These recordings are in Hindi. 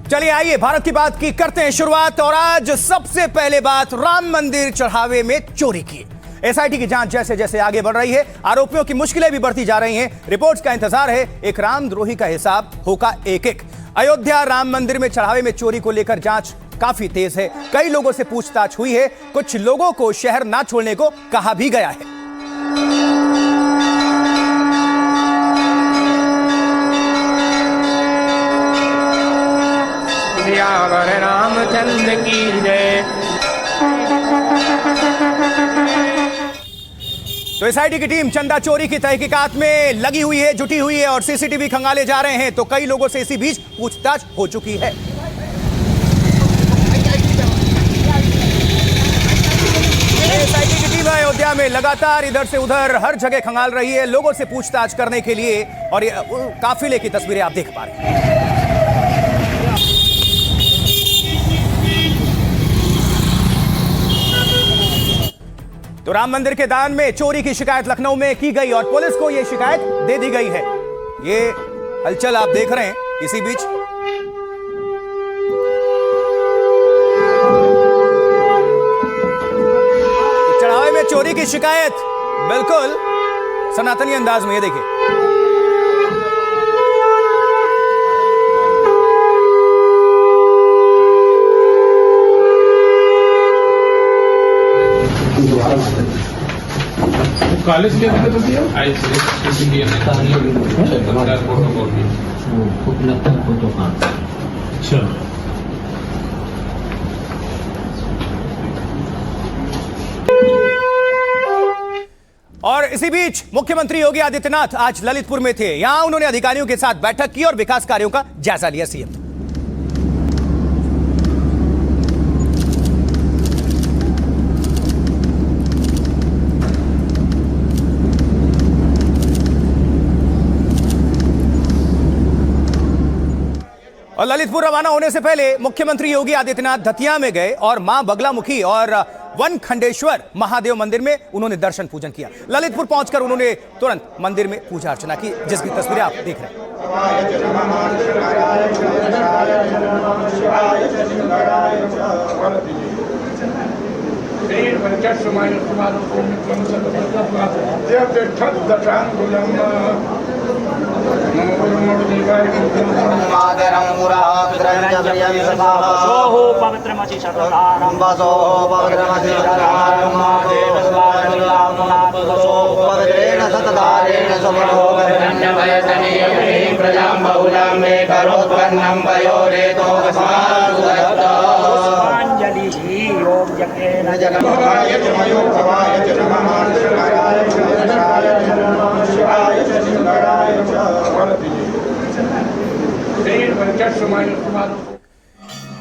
चलिए आइए भारत की बात की करते हैं शुरुआत। और आज सबसे पहले बात राम मंदिर चढ़ावे में चोरी की। एसआईटी की जांच जैसे जैसे आगे बढ़ रही है, आरोपियों की मुश्किलें भी बढ़ती जा रही हैं। रिपोर्ट्स का इंतजार है, एक रामद्रोही का हिसाब होगा एक एक। अयोध्या राम मंदिर में चढ़ावे में चोरी को लेकर जांच काफी तेज है। कई लोगों से पूछताछ हुई है, कुछ लोगों को शहर ना छोड़ने को कहा भी गया है। रामचंद्र की जय। तो एसआईटी की टीम चंदा चोरी की तहकीकात में लगी हुई है, जुटी हुई है और सीसीटीवी खंगाले जा रहे हैं। तो कई लोगों से इसी बीच पूछताछ हो चुकी है। एसआईटी की टीम अयोध्या में लगातार इधर से उधर हर जगह खंगाल रही है लोगों से पूछताछ करने के लिए। और ये काफिले की तस्वीरें आप देख पा रहे हैं। तो राम मंदिर के दान में चोरी की शिकायत लखनऊ में की गई और पुलिस को यह शिकायत दे दी गई है। ये हलचल आप देख रहे हैं। इसी बीच चढ़ावे में चोरी की शिकायत बिल्कुल सनातनी अंदाज में, ये देखिए। कॉलेज के अंदर तो दिया आई इसलिए अच्छा। और इसी बीच मुख्यमंत्री योगी आदित्यनाथ आज ललितपुर में थे। यहां उन्होंने अधिकारियों के साथ बैठक की और विकास कार्यों का जायजा लिया। सीएम और ललितपुर रवाना होने से पहले मुख्यमंत्री योगी आदित्यनाथ दतिया में गए और मां बगलामुखी और वन खंडेश्वर महादेव मंदिर में उन्होंने दर्शन पूजन किया। ललितपुर पहुंचकर उन्होंने तुरंत मंदिर में पूजा अर्चना की, जिसकी तस्वीरें आप देख रहे हैं।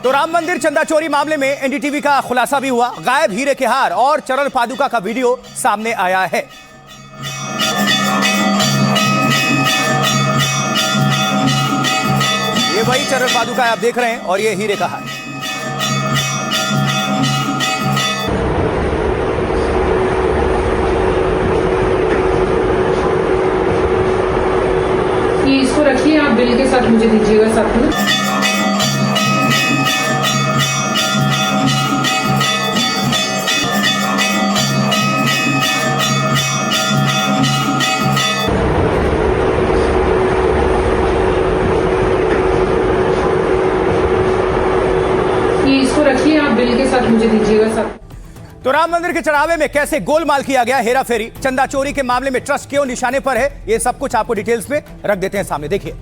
तो राम मंदिर चंदा चोरी मामले में एनडीटीवी का खुलासा भी हुआ। गायब हीरे के हार और चरण पादुका का वीडियो सामने आया है। ये वही चरण पादुका आप देख रहे हैं और ये हीरे का हार। ये इसको रखिए, आप बिल के साथ मुझे दीजिएगा साथ में। ये इसको रखिए, आप बिल के साथ मुझे दीजिएगा साथ। तो राम मंदिर के चढ़ावे में कैसे गोलमाल किया गया, हेरा फेरी, चंदा चोरी के मामले में ट्रस्ट क्यों निशाने पर है, ये सब कुछ आपको डिटेल्स में रख देते हैं सामने। देखिए,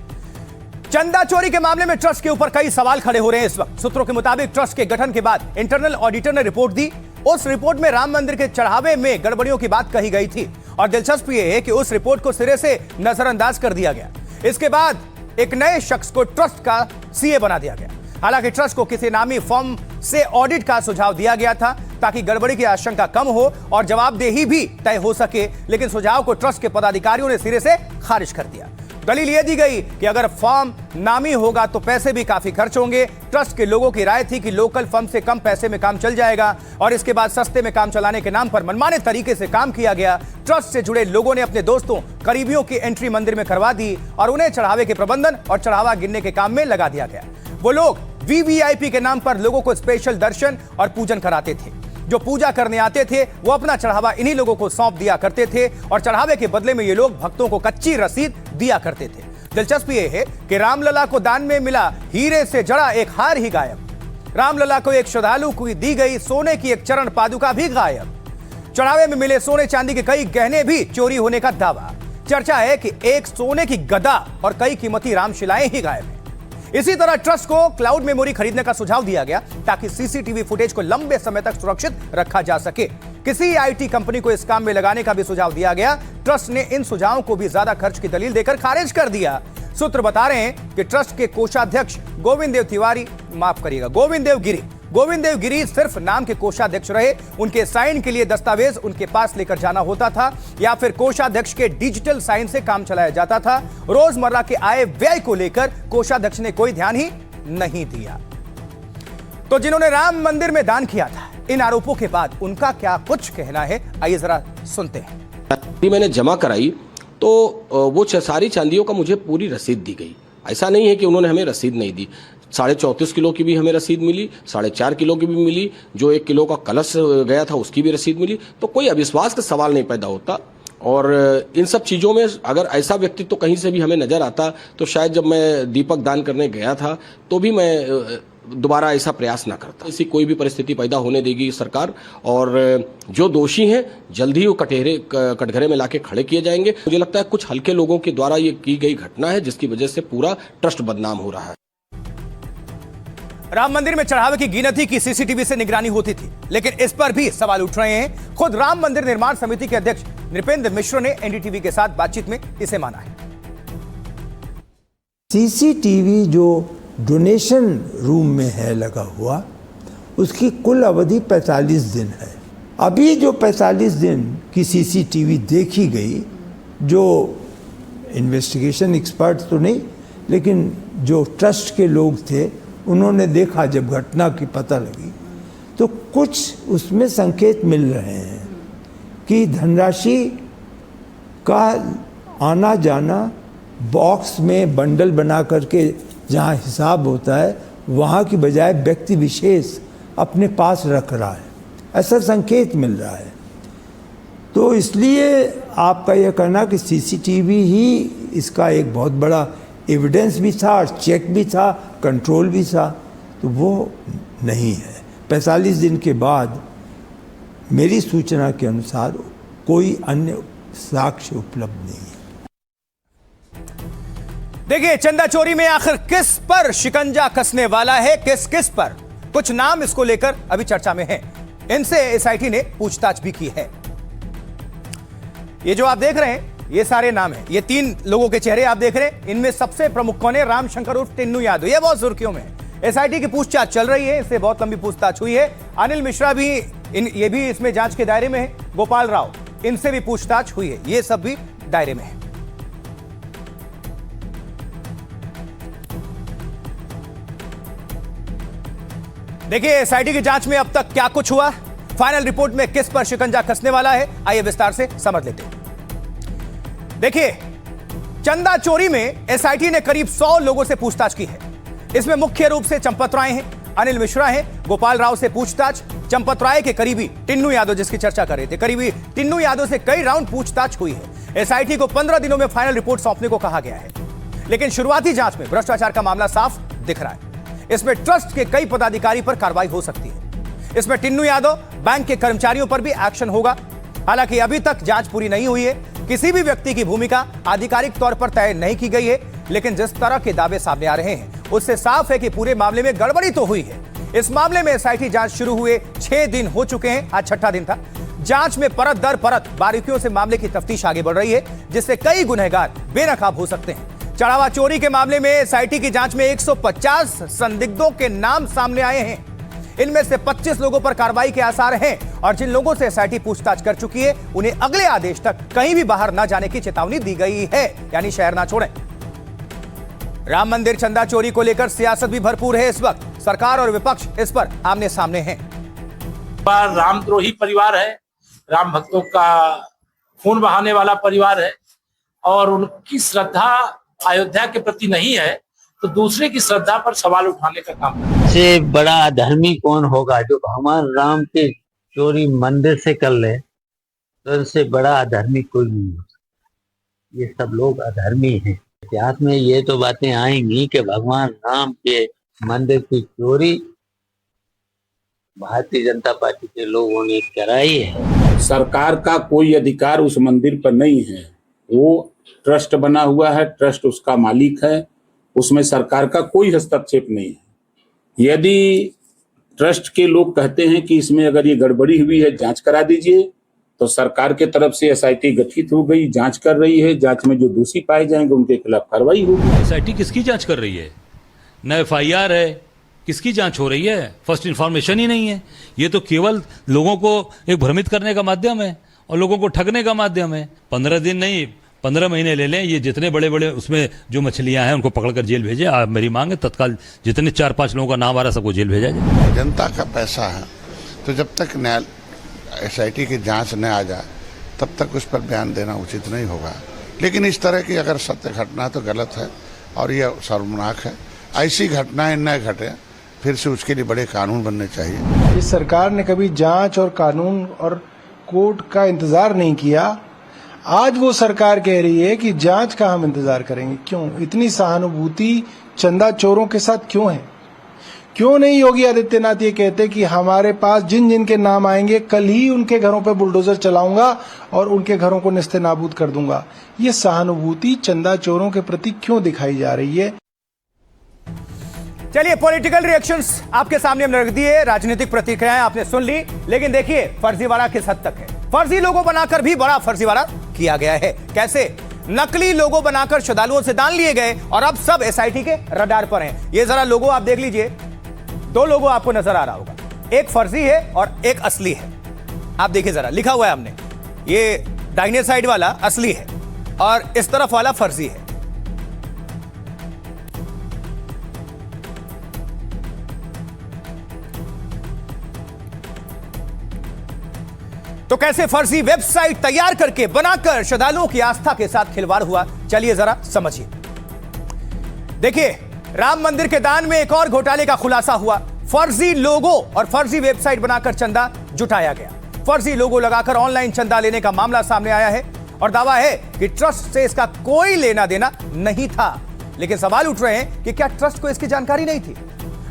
चंदा चोरी के मामले में ट्रस्ट के ऊपर कई सवाल खड़े हो रहे हैं इस वक्त। सूत्रों के मुताबिक ट्रस्ट के गठन के बाद इंटरनल ऑडिटर ने रिपोर्ट दी। उस रिपोर्ट में राम मंदिर के चढ़ावे में गड़बड़ियों की बात कही गई थी और दिलचस्प यह है कि उस रिपोर्ट को सिरे से नजरअंदाज कर दिया गया। इसके बाद एक नए शख्स को ट्रस्ट का सीए बना दिया गया। हालांकि ट्रस्ट को किसी नामी फर्म से ऑडिट का सुझाव दिया गया था ताकि गड़बड़ी की आशंका कम हो और जवाबदेही भी तय हो सके, लेकिन सुझाव को ट्रस्ट के पदाधिकारियों ने सिरे से खारिज कर दिया। दलील यह दी गई कि अगर फर्म नामी होगा तो पैसे भी काफी खर्च होंगे। ट्रस्ट के लोगों की राय थी कि लोकल फर्म से कम पैसे में काम चल जाएगा और इसके बाद सस्ते में काम चलाने के नाम पर मनमाने तरीके से काम किया गया। ट्रस्ट से जुड़े लोगों ने अपने दोस्तों करीबियों की एंट्री मंदिर में करवा दी और उन्हें चढ़ावे के प्रबंधन और चढ़ावा गिनने के काम में लगा दिया गया। वो लोग वीवीआईपी के नाम पर लोगों को स्पेशल दर्शन और पूजन कराते थे। जो पूजा करने आते थे वो अपना चढ़ावा इन्हीं लोगों को सौंप दिया करते थे और चढ़ावे के बदले में ये लोग भक्तों को कच्ची रसीद दिया करते थे। दिलचस्प ये है कि रामलला को दान में मिला हीरे से जड़ा एक हार ही गायब। रामलला को एक श्रद्धालु को दी गई सोने की एक चरण पादुका भी गायब। चढ़ावे में मिले सोने चांदी के कई गहने भी चोरी होने का दावा। चर्चा है कि एक सोने की गदा और कई कीमती रामशिलाएं ही गायब हैं। इसी तरह ट्रस्ट को क्लाउड मेमोरी खरीदने का सुझाव दिया गया ताकि सीसीटीवी फुटेज को लंबे समय तक सुरक्षित रखा जा सके। किसी आईटी कंपनी को इस काम में लगाने का भी सुझाव दिया गया। ट्रस्ट ने इन सुझावों को भी ज्यादा खर्च की दलील देकर खारिज कर दिया। सूत्र बता रहे हैं कि ट्रस्ट के कोषाध्यक्ष गोविंद देव गिरी सिर्फ नाम के कोषाध्यक्ष रहे। उनके साइन के लिए दस्तावेज उनके पास लेकर जाना होता था या फिर कोषाध्यक्ष के डिजिटल साइन से काम चलाया जाता था। रोजमर्रा के आय व्यय को लेकर कोषाध्यक्ष ने कोई ध्यान ही नहीं दिया। तो जिन्होंने राम मंदिर में दान किया था, इन आरोपों के बाद उनका क्या कुछ कहना है, आइए जरा सुनते हैं। मैंने जमा कराई तो वो सारी चांदियों का मुझे पूरी रसीद दी गई। ऐसा नहीं है कि उन्होंने हमें रसीद नहीं दी। 34.5 किलो की भी हमें रसीद मिली, 4.5 किलो की भी मिली, जो 1 किलो का कलश गया था उसकी भी रसीद मिली। तो कोई अविश्वास का सवाल नहीं पैदा होता। और इन सब चीज़ों में अगर ऐसा व्यक्ति तो कहीं से भी हमें नजर आता तो शायद जब मैं दीपक दान करने गया था तो भी मैं दोबारा ऐसा प्रयास ना करता। ऐसी कोई भी परिस्थिति पैदा होने देगी सरकार, और जो दोषी हैं जल्द ही वो कटघरे में लाके खड़े किए जाएंगे। मुझे लगता है कुछ हल्के लोगों के द्वारा ये की गई घटना है जिसकी वजह से पूरा ट्रस्ट बदनाम हो रहा है। राम मंदिर में चढ़ावे की गिनती की सीसीटीवी से निगरानी होती थी, लेकिन इस पर भी सवाल उठ रहे हैं। खुद राम मंदिर निर्माण समिति के अध्यक्ष नृपेंद्र मिश्र ने एनडीटीवी के साथ बातचीत में इसे माना है। सीसीटीवी जो डोनेशन रूम में है लगा हुआ, उसकी कुल अवधि 45 दिन है। अभी जो 45 दिन की सीसीटीवी देखी गई, जो इन्वेस्टिगेशन एक्सपर्ट तो नहीं लेकिन जो ट्रस्ट के लोग थे उन्होंने देखा, जब घटना की पता लगी तो कुछ उसमें संकेत मिल रहे हैं कि धनराशि का आना जाना बॉक्स में बंडल बना करके जहाँ हिसाब होता है वहाँ की बजाय व्यक्ति विशेष अपने पास रख रहा है, ऐसा संकेत मिल रहा है। तो इसलिए आपका यह कहना कि सीसीटीवी ही इसका एक बहुत बड़ा एविडेंस भी था और चेक भी था, कंट्रोल भी था, तो वो नहीं है। 45 दिन के बाद मेरी सूचना के अनुसार कोई अन्य साक्ष्य उपलब्ध नहीं है। देखिए, चंदा चोरी में आखिर किस पर शिकंजा कसने वाला है, किस पर, कुछ नाम इसको लेकर अभी चर्चा में हैं। इनसे एसआईटी ने पूछताछ भी की है। ये जो आप देख रहे हैं ये सारे नाम हैं। ये 3 लोगों के चेहरे आप देख रहे हैं। इनमें सबसे प्रमुख कौन है? रामशंकर उर्फ टिन्नू यादव। ये बहुत सुर्खियों में है। एसआईटी की पूछताछ चल रही है, इससे बहुत लंबी पूछताछ हुई है। अनिल मिश्रा भी ये भी इसमें जांच के दायरे में है। गोपाल राव, इनसे भी पूछताछ हुई है। ये सब भी दायरे में है। देखिए, एसआईटी की जांच में अब तक क्या कुछ हुआ, फाइनल रिपोर्ट में किस पर शिकंजा कसने वाला है, आइए विस्तार से समझ लेते हैं। देखिए, चंदा चोरी में एसआईटी ने करीब 100 लोगों से पूछताछ की है। इसमें मुख्य रूप से चंपत राय हैं, अनिल मिश्रा हैं, गोपाल राव से पूछताछ, चंपत राय के करीबी टिन्नू यादव जिसकी चर्चा कर रहे थे, करीबी टिन्नू यादव से कई राउंड पूछताछ हुई है। एसआईटी को 15 दिनों में फाइनल रिपोर्ट सौंपने को कहा गया है, लेकिन शुरुआती जांच में भ्रष्टाचार का मामला साफ दिख रहा है। इसमें ट्रस्ट के कई पदाधिकारी पर कार्रवाई हो सकती है। इसमें टिन्नू यादव, बैंक के कर्मचारियों पर भी एक्शन होगा। हालांकि अभी तक जांच पूरी नहीं हुई है। किसी भी व्यक्ति की भूमिका आधिकारिक तौर पर तय नहीं की गई है, लेकिन जिस तरह के दावे सामने आ रहे हैं उससे साफ है कि पूरे मामले में गड़बड़ी तो हुई है। इस मामले में एसआईटी जांच शुरू हुए 6 दिन हो चुके हैं, आज 6ठा दिन था। जांच में परत दर परत बारीकियों से मामले की तफ्तीश आगे बढ़ रही है, जिससे कई गुनहगार बेनकाब हो सकते हैं। चढ़ावा चोरी के मामले में एसआईटी की जांच में 150 संदिग्धों के नाम सामने आए हैं। इनमें से 25 लोगों पर कार्रवाई के आसार हैं और जिन लोगों से एसआईटी पूछताछ कर चुकी है उन्हें अगले आदेश तक कहीं भी बाहर न जाने की चेतावनी दी गई है, यानी शहर ना छोड़ें। राम मंदिर चंदा चोरी को लेकर सियासत भी भरपूर है। इस वक्त सरकार और विपक्ष इस पर आमने सामने हैं। रामद्रोही परिवार है, राम भक्तों का खून बहाने वाला परिवार है और उनकी श्रद्धा अयोध्या के प्रति नहीं है, तो दूसरे की श्रद्धा पर सवाल उठाने का काम करते हैं। से बड़ा अधर्मी कौन होगा जो भगवान राम के चोरी मंदिर से कर ले, तो इससे बड़ा अधर्मी कोई नहीं होता। ये सब लोग अधर्मी हैं। इतिहास में ये तो बातें आएंगी कि भगवान राम के मंदिर की चोरी भारतीय जनता पार्टी के लोगों ने कराई है। सरकार का कोई अधिकार उस मंदिर पर नहीं है। वो ट्रस्ट बना हुआ है, ट्रस्ट उसका मालिक है, उसमें सरकार का कोई हस्तक्षेप नहीं है। यदि ट्रस्ट के लोग कहते हैं कि इसमें अगर ये गड़बड़ी हुई है जांच करा दीजिए, तो सरकार के तरफ से एसआईटी गठित हो गई, जांच कर रही है। जांच में जो दोषी पाए जाएंगे उनके खिलाफ कार्रवाई होगी। एसआईटी किसकी जांच कर रही है? न एफआईआर है, किसकी जांच हो रही है? फर्स्ट इन्फॉर्मेशन ही नहीं है। ये तो केवल लोगों को एक भ्रमित करने का माध्यम है और लोगों को ठगने का माध्यम है। 15 दिन नहीं 15 महीने ले लें, ये जितने बड़े बड़े उसमें जो मछलियां हैं उनको पकड़कर जेल भेजे। मेरी मांग है तत्काल जितने 4-5 लोगों का नाम आ रहा सबको जेल भेजा जाए। जनता का पैसा है, तो जब तक एसआईटी की जांच न आ जाए तब तक उस पर बयान देना उचित नहीं होगा। लेकिन इस तरह की अगर सत्य घटना तो गलत है और यह शर्मनाक है। ऐसी घटनाएं न घटे, फिर से उसके लिए बड़े कानून बनने चाहिए। इस सरकार ने कभी जांच और कानून और कोर्ट का इंतजार नहीं किया। आज वो सरकार कह रही है कि जांच का हम इंतजार करेंगे। क्यों इतनी सहानुभूति चंदा चोरों के साथ क्यों है? क्यों नहीं योगी आदित्यनाथ ये कहते कि हमारे पास जिन जिन के नाम आएंगे कल ही उनके घरों पे बुलडोजर चलाऊंगा और उनके घरों को निस्ते नाबूद कर दूंगा। ये सहानुभूति चंदा चोरों के प्रति क्यों दिखाई जा रही है? चलिए, पॉलिटिकल रिएक्शंस आपके सामने हमने रख दिए, राजनीतिक प्रतिक्रियाएं आपने सुन ली, लेकिन देखिए फर्जीवाड़ा किस हद तक है। फर्जी लोगो बनाकर भी बड़ा फर्जीवाड़ा किया गया है। कैसे? नकली लोगो बनाकर श्रद्धालुओं से दान लिए गए और अब सब एसआईटी के रडार पर हैं। ये जरा लोगो आप देख लीजिए, 2 लोगो आपको नजर आ रहा होगा, एक फर्जी है और एक असली है। आप देखिए जरा, लिखा हुआ है हमने, ये दाहिने साइड वाला असली है और इस तरफ वाला फर्जी है। तो कैसे फर्जी वेबसाइट तैयार करके बनाकर श्रद्धालुओं की आस्था के साथ खिलवाड़ हुआ, चलिए जरा समझिए। देखिए, राम मंदिर के दान में एक और घोटाले का खुलासा हुआ। फर्जी लोगो और फर्जी वेबसाइट बनाकर चंदा जुटाया गया। फर्जी लोगो लगाकर ऑनलाइन चंदा लेने का मामला सामने आया है और दावा है कि ट्रस्ट से इसका कोई लेना देना नहीं था। लेकिन सवाल उठ रहे हैं कि क्या ट्रस्ट को इसकी जानकारी नहीं थी?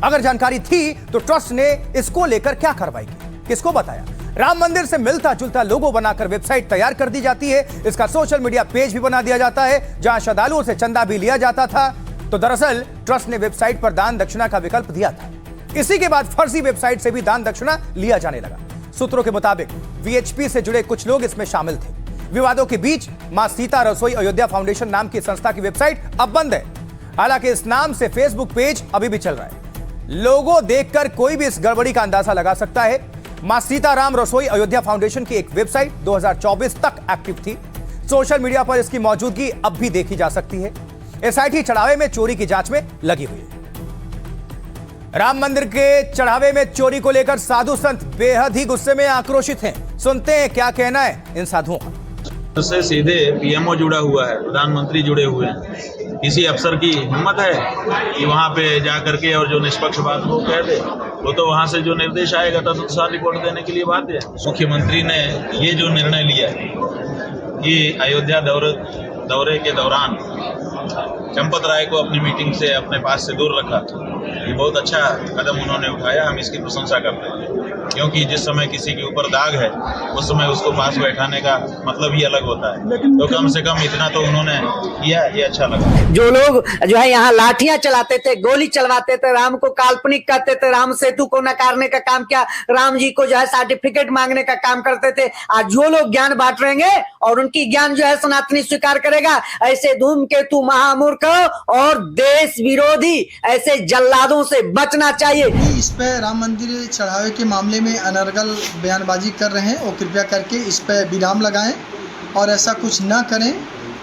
अगर जानकारी थी तो ट्रस्ट ने इसको लेकर क्या कार्रवाई की, किसको बताया? राम मंदिर से मिलता जुलता लोगो बनाकर वेबसाइट तैयार कर दी जाती है, इसका सोशल मीडिया पेज भी बना दिया जाता है जहां श्रद्धालुओं से चंदा भी लिया जाता था। तो दरअसल ट्रस्ट ने वेबसाइट पर दान दक्षिणा का विकल्प दिया था। इसी के बाद फर्जी वेबसाइट से भी दान दक्षिणा लिया जाने लगा। सूत्रों के मुताबिक वीएचपी से जुड़े कुछ लोग इसमें शामिल थे। विवादों के बीच मां सीता रसोई अयोध्या फाउंडेशन नाम की संस्था की वेबसाइट अब बंद है। हालांकि इस नाम से फेसबुक पेज अभी भी चल रहा है। लोगो देखकर कोई भी इस गड़बड़ी का अंदाजा लगा सकता है। मां सीताराम रसोई अयोध्या फाउंडेशन की एक वेबसाइट 2024 तक एक्टिव थी। सोशल मीडिया पर इसकी मौजूदगी अब भी देखी जा सकती है। एसआईटी चढ़ावे में चोरी की जांच में लगी हुई है। राम मंदिर के चढ़ावे में चोरी को लेकर साधु संत बेहद ही गुस्से में आक्रोशित हैं। सुनते हैं क्या कहना है इन साधुओं का। उससे सीधे पीएमओ जुड़ा हुआ है, प्रधानमंत्री जुड़े हुए हैं। किसी अफसर की हिम्मत है कि वहां पे जा करके और जो निष्पक्ष बात वो कह दे, वो तो वहां से जो निर्देश आएगा तदनुसार रिपोर्ट देने के लिए बाध्य है। मुख्यमंत्री ने ये जो निर्णय लिया कि अयोध्या दौरे के दौरान चंपत राय को अपनी मीटिंग से अपने पास से दूर रखा, ये बहुत अच्छा कदम उन्होंने उठाया। हम इसकी प्रशंसा करते हैं, क्योंकि जिस समय किसी के ऊपर दाग है उस समय उसको पास बैठाने का मतलब ही अलग होता है। तो कम से कम इतना तो उन्होंने किया, ये अच्छा लगा। जो लोग जो है यहाँ लाठियां चलाते थे, गोली चलवाते थे, राम को काल्पनिक कहते थे, राम सेतु को नकारने का काम किया, राम जी को जो है सर्टिफिकेट मांगने का काम करते थे, आज जो लोग ज्ञान बांट रहेंगे और उनकी ज्ञान जो है सनातनी स्वीकार करेगा, ऐसे धूमकेतु महामूर्ख और देश विरोधी ऐसे जल्लादों से बचना चाहिए। इस पे राम मंदिर चढ़ावे के मामले में अनर्गल बयानबाजी कर रहे हैं और कृपया करके इस पे विराम लगाएं और ऐसा कुछ ना करें,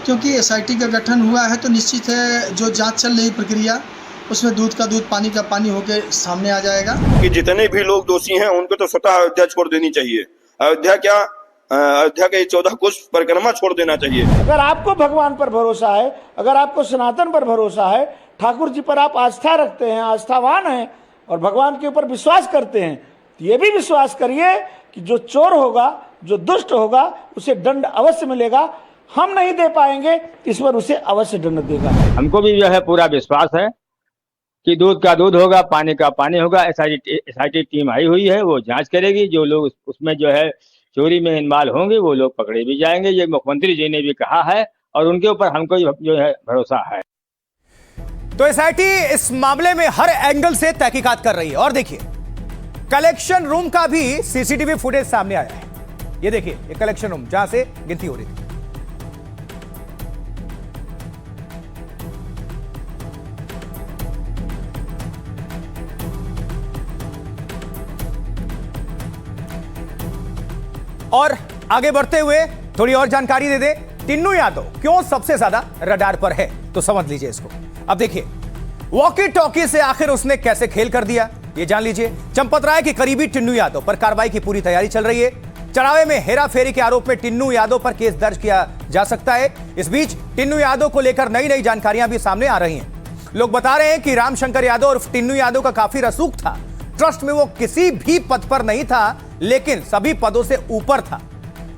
क्योंकि एसआईटी का गठन हुआ है तो निश्चित है जो जांच चल रही प्रक्रिया उसमें दूध का दूध पानी का पानी होकर सामने आ जाएगा। कि जितने भी लोग दोषी हैं उनको तो स्वतः अयोध्या छोड़ देनी चाहिए। अयोध्या के 14 कोस परिक्रमा छोड़ देना चाहिए। अगर आपको भगवान पर भरोसा है, अगर आपको सनातन पर भरोसा है, ठाकुर जी पर आप आस्था रखते हैं, आस्थावान हैं और भगवान के ऊपर विश्वास करते हैं, तो ये भी विश्वास करिए कि जो चोर होगा, जो दुष्ट होगा, उसे दंड अवश्य मिलेगा। हम नहीं दे पाएंगे, ईश्वर उसे अवश्य दंड देगा। हमको भी जो है पूरा विश्वास है कि दूध का दूध होगा, पानी का पानी होगा। एसआईटी टीम आई हुई है, वो जांच करेगी। जो लोग उसमें जो है चोरी में इन्वॉल्व होंगे वो लोग पकड़े भी जाएंगे। ये मुख्यमंत्री जी ने भी कहा है और उनके ऊपर हमको जो है भरोसा है। तो एसआईटी इस मामले में हर एंगल से तहकीकात कर रही है। और देखिए, कलेक्शन रूम का भी सीसीटीवी फुटेज सामने आया है। ये देखिए, ये कलेक्शन रूम जहां से गिनती हो रही थी। और आगे बढ़ते हुए थोड़ी और जानकारी दे दे, टिन्नू यादव क्यों सबसे ज्यादा रडार पर है, तो समझ लीजिए इसको। अब देखिए, वॉकी टॉकी से आखिर उसने कैसे खेल कर दिया, ये जान लीजिए। चंपत राय के करीबी टिन्नू यादव पर कार्रवाई की पूरी तैयारी चल रही है। चढ़ावे में हेरा फेरी के आरोप में टिन्नू यादव पर केस दर्ज किया जा सकता है। इस बीच टिन्नू यादव को लेकर नई नई जानकारियां भी सामने आ रही हैं। लोग बता रहे हैं कि रामशंकर यादव और टिन्नू यादव का काफी रसूख था। ट्रस्ट में वो किसी भी पद पर नहीं था, लेकिन सभी पदों से ऊपर था।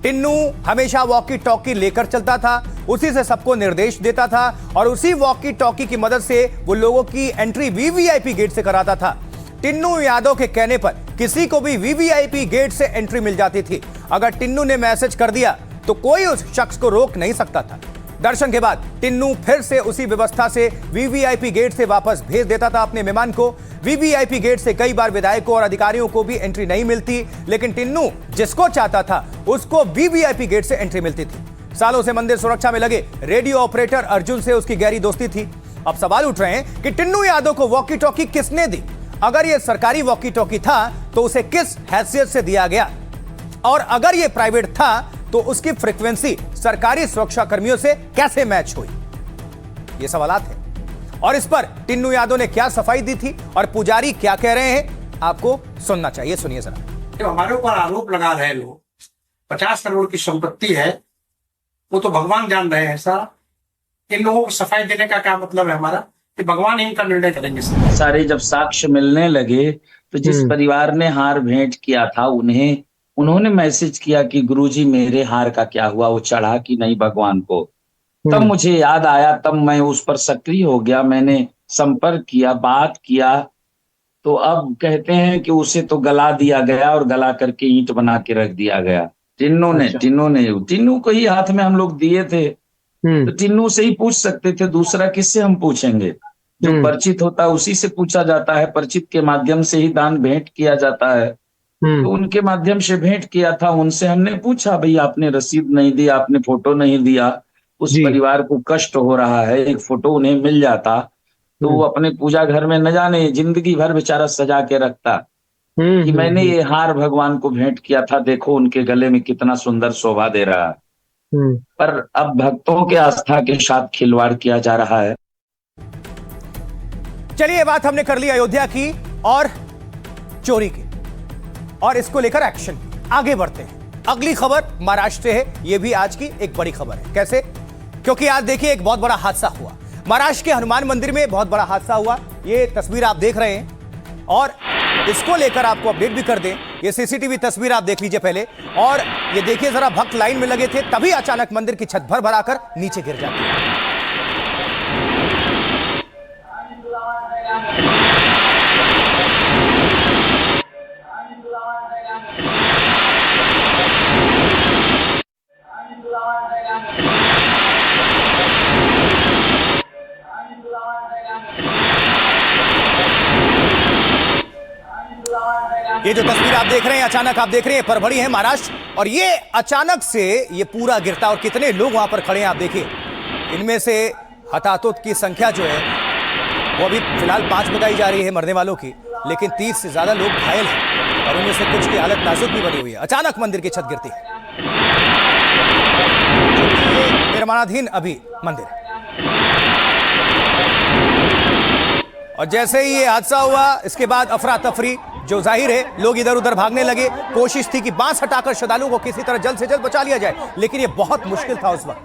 टिन्नू हमेशा वॉकी टॉकी लेकर चलता था, उसी से सबको निर्देश देता था और उसी वॉकी टॉकी की मदद से वो लोगों की एंट्री वीवीआईपी गेट से कराता था। टिन्नू यादव के कहने पर किसी को भी वीवीआईपी गेट से एंट्री मिल जाती थी। अगर टिन्नू ने मैसेज कर दिया तो कोई उस शख्स को रोक नहीं सकता था। दर्शन के बाद टिन्नू फिर से उसी व्यवस्था से वीवीआईपी गेट से वापस भेज देता था अपने मेहमान को। वीवीआईपी गेट से कई बार विधायकों और अधिकारियों को भी एंट्री नहीं मिलती, लेकिन टिन्नू जिसको चाहता था उसको वीवीआईपी गेट से एंट्री मिलती थी। सालों से मंदिर सुरक्षा में लगे रेडियो ऑपरेटर अर्जुन से उसकी गहरी दोस्ती थी। अब सवाल उठ रहे हैं कि टिन्नू यादव को वॉकी टॉकी किसने दी? अगर यह सरकारी वॉकी टॉकी था तो उसे किस हैसियत से दिया गया, और अगर यह प्राइवेट था तो उसकी फ्रीक्वेंसी सरकारी सुरक्षा कर्मियों से कैसे मैच हुई? ये सवालात हैं और इस पर टिन्नू यादव ने क्या सफाई दी थी और पुजारी क्या कह रहे हैं, आपको सुनना चाहिए। सुनिए जरा। हमारे ऊपर आरोप लगा रहे लोग, 50 करोड़ की संपत्ति है, वो तो भगवान जान रहे हैं सारा। इन लोगों को सफाई देने का क्या मतलब है हमारा, कि भगवान इनका निर्णय करेंगे। सारे जब साक्ष्य मिलने लगे तो जिस परिवार ने हार भेंट किया था उन्होंने मैसेज किया कि गुरुजी मेरे हार का क्या हुआ, वो चढ़ा कि नहीं भगवान को। तब मुझे याद आया, तब मैं उस पर सक्रिय हो गया, मैंने संपर्क किया, बात किया। तो अब कहते हैं कि उसे तो गला दिया गया और गला करके ईंट बना के रख दिया गया। टिन्नू को ही हाथ में हम लोग दिए थे, तो टिन्नू से ही पूछ सकते थे, दूसरा किससे हम पूछेंगे? जो परिचित होता है उसी से पूछा जाता है, परिचित के माध्यम से ही दान भेंट किया जाता है। तो उनके माध्यम से भेंट किया था, उनसे हमने पूछा, भाई आपने रसीद नहीं दी, आपने फोटो नहीं दिया, उस परिवार को कष्ट हो रहा है, एक फोटो उन्हें मिल जाता तो वो अपने पूजा घर में न जाने जिंदगी भर बेचारा सजा के रखता कि मैंने ये हार भगवान को भेंट किया था, देखो उनके गले में कितना सुंदर शोभा दे रहा है। पर अब भक्तों के आस्था के साथ खिलवाड़ किया जा रहा है। चलिए, ये बात हमने कर ली अयोध्या की और चोरी की, और इसको लेकर एक्शन। आगे बढ़ते हैं। अगली खबर महाराष्ट्र से है, यह भी आज की एक बड़ी खबर है। कैसे? क्योंकि आज देखिए एक बहुत बड़ा हादसा हुआ। महाराष्ट्र के हनुमान मंदिर में बहुत बड़ा हादसा हुआ। ये तस्वीर आप देख रहे हैं और इसको लेकर आपको अपडेट भी कर दें। ये सीसीटीवी तस्वीर आप देख लीजिए पहले, और ये देखिए जरा, भक्त लाइन में लगे थे, तभी अचानक मंदिर की छत भर भराकर नीचे गिर जाती है। ये जो तस्वीर आप देख रहे हैं, अचानक आप देख रहे हैं, परभणी है महाराष्ट्र, और ये अचानक से ये पूरा गिरता, और कितने लोग वहां पर खड़े हैं आप देखिए। इनमें से हताहतों की संख्या जो है वो अभी फिलहाल 5 बताई जा रही है मरने वालों की, लेकिन 30 से ज्यादा लोग घायल हैं और उनमें से कुछ की हालत नाजुक भी बनी हुई है। अचानक मंदिर की छत गिरती है, निर्माणाधीन अभी मंदिर, और जैसे ही ये हादसा हुआ इसके बाद अफरा तफरी, जो जाहिर है लोग इधर उधर भागने लगे। कोशिश थी कि बांस हटाकर श्रद्धालुओं को किसी तरह जल्द से जल्द बचा लिया जाए, लेकिन ये बहुत मुश्किल था उस वक्त।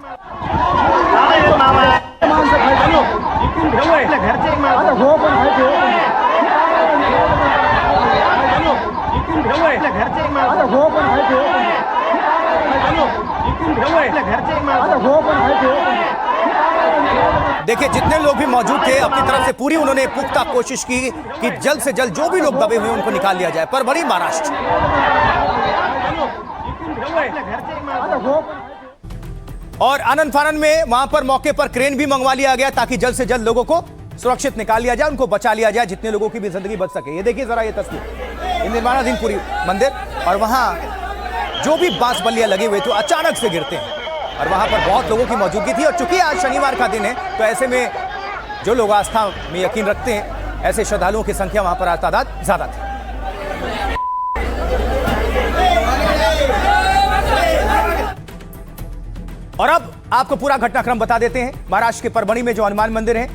देखिए, जितने लोग भी मौजूद थे अपनी तरफ से पूरी उन्होंने पुख्ता कोशिश की कि जल्द से जल्द जो भी लोग दबे हुए उनको निकाल लिया जाए। पर बड़ी महाराष्ट्र और आनंद फानन में वहां पर मौके पर क्रेन भी मंगवा लिया गया ताकि जल्द से जल्द लोगों को सुरक्षित निकाल लिया जाए, उनको बचा लिया जाए, जितने लोगों की भी जिंदगी बच सके। ये देखिए जरा ये तस्वीर, ये निर्माणाधीन पूरी मंदिर, और वहां जो भी बांस बल्लियां लगे हुए थे अचानक से गिरते हैं, और वहां पर बहुत लोगों की मौजूदगी थी। और चूंकि आज शनिवार का दिन है तो ऐसे में जो लोग आस्था में यकीन रखते हैं, ऐसे श्रद्धालुओं की संख्या वहां पर आज तादाद ज्यादा थी। और अब आपको पूरा घटनाक्रम बता देते हैं। महाराष्ट्र के परभणी में जो हनुमान मंदिर है,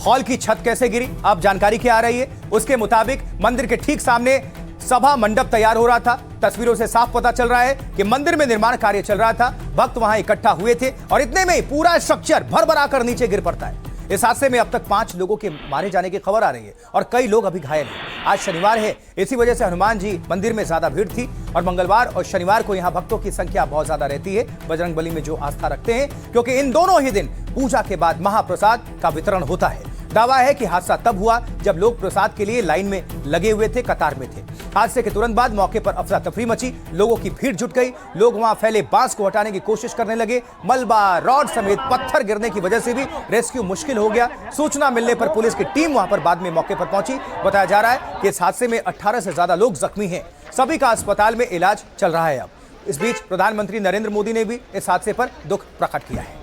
हॉल की छत कैसे गिरी, अब जानकारी क्या आ रही है। उसके मुताबिक मंदिर के ठीक सामने सभा मंडप तैयार हो रहा था। तस्वीरों से साफ पता चल रहा है कि मंदिर में निर्माण कार्य चल रहा था, भक्त वहां इकट्ठा हुए थे और इतने में ही पूरा स्ट्रक्चर भर कर नीचे गिर पड़ता है। इस हादसे में अब तक 5 लोगों के मारे जाने की खबर आ रही है और कई लोग अभी घायल हैं। आज शनिवार है, इसी वजह से हनुमान जी मंदिर में ज्यादा भीड़ थी और मंगलवार और शनिवार को यहां भक्तों की संख्या बहुत ज्यादा रहती है, बजरंगबली में जो आस्था रखते हैं, क्योंकि इन दोनों ही दिन पूजा के बाद महाप्रसाद का वितरण होता है। दावा है कि हादसा तब हुआ जब लोग प्रसाद के लिए लाइन में लगे हुए थे, कतार में थे। हादसे के तुरंत बाद मौके पर अफरा तफरी मची, लोगों की भीड़ जुट गई, लोग वहां फैले बांस को हटाने की कोशिश करने लगे। मलबा, रॉड समेत पत्थर गिरने की वजह से भी रेस्क्यू मुश्किल हो गया। सूचना मिलने पर पुलिस की टीम वहां पर बाद में मौके पर पहुंची। बताया जा रहा है कि इस हादसे में 18 से ज्यादा लोग जख्मी हैं, सभी का अस्पताल में इलाज चल रहा है। अब इस बीच प्रधानमंत्री नरेंद्र मोदी ने भी इस हादसे पर दुख प्रकट किया है।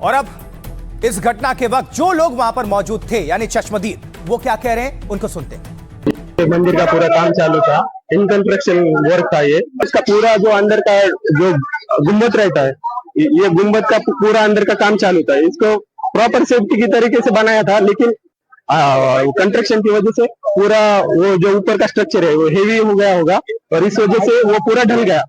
और अब इस घटना के वक्त जो लोग वहां पर मौजूद थे, यानी चश्मदीद, वो क्या कह रहे हैं, उनको सुनते हैं। मंदिर का पूरा काम चालू था, इन कंस्ट्रक्शन वर्क था ये। इसका पूरा जो अंदर का जो गुम्बद रहता है, ये गुम्बद का पूरा अंदर का काम चालू था। इसको प्रॉपर सेफ्टी की तरीके से बनाया था, लेकिन कंस्ट्रक्शन की वजह से पूरा वो जो ऊपर का स्ट्रक्चर है वो हेवी हो गया होगा और इस वजह से वो पूरा ढल गया।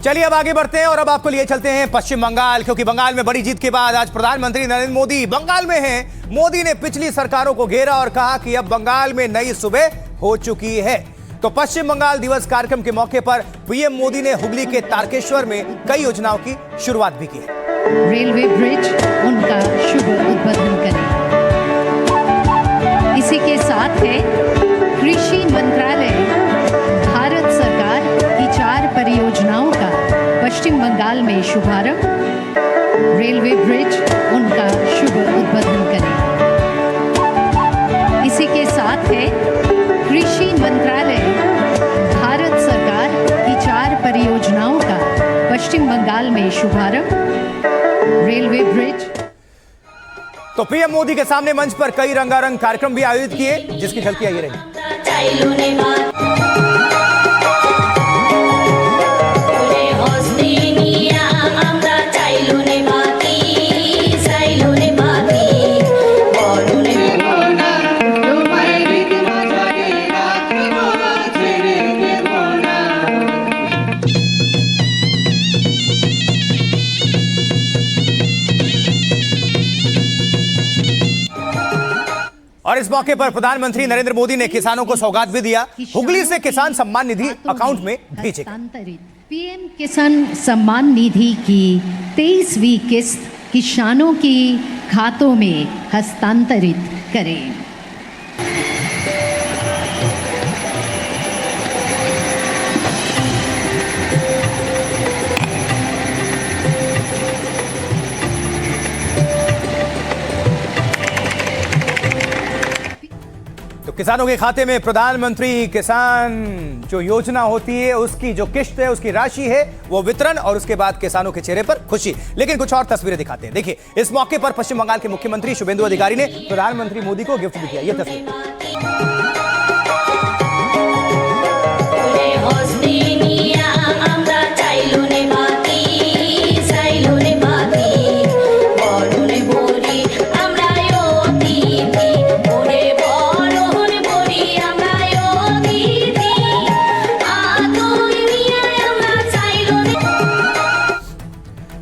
चलिए अब आगे बढ़ते हैं और अब आपको लिए चलते हैं पश्चिम बंगाल, क्योंकि बंगाल में बड़ी जीत के बाद आज प्रधानमंत्री नरेंद्र मोदी बंगाल में हैं। मोदी ने पिछली सरकारों को घेरा और कहा कि अब बंगाल में नई सुबह हो चुकी है। तो पश्चिम बंगाल दिवस कार्यक्रम के मौके पर पीएम मोदी ने हुगली के तारकेश्वर में कई योजनाओं की शुरुआत भी की है। रेलवे ब्रिज उनका शुभ उद्बोधन करें। इसी के साथ है कृषि मंत्रालय भारत सरकार की 4 परियोजनाओं का पश्चिम बंगाल में शुभारंभ। रेलवे ब्रिज उनका शुभ उद्बोधन करें। इसी के साथ है कृषि मंत्रालय भारत सरकार की 4 परियोजनाओं का पश्चिम बंगाल में शुभारंभ। Railway bridge. तो पीएम मोदी के सामने मंच पर कई रंगारंग कार्यक्रम भी आयोजित किए, जिसकी झलकियां ये रही। और इस मौके पर प्रधानमंत्री नरेंद्र मोदी ने किसानों को सौगात भी दिया। हुगली से किसान सम्मान निधि अकाउंट में भेजे गए। पीएम किसान सम्मान निधि की 23वीं किस्त किसानों की खातों में हस्तांतरित करें। किसानों के खाते में प्रधानमंत्री किसान जो योजना होती है उसकी जो किस्त है, उसकी राशि है, वो वितरण, और उसके बाद किसानों के चेहरे पर खुशी। लेकिन कुछ और तस्वीरें दिखाते हैं। देखिए, इस मौके पर पश्चिम बंगाल के मुख्यमंत्री शुभेंदु अधिकारी ने प्रधानमंत्री मोदी को गिफ्ट भी किया। यह तस्वीर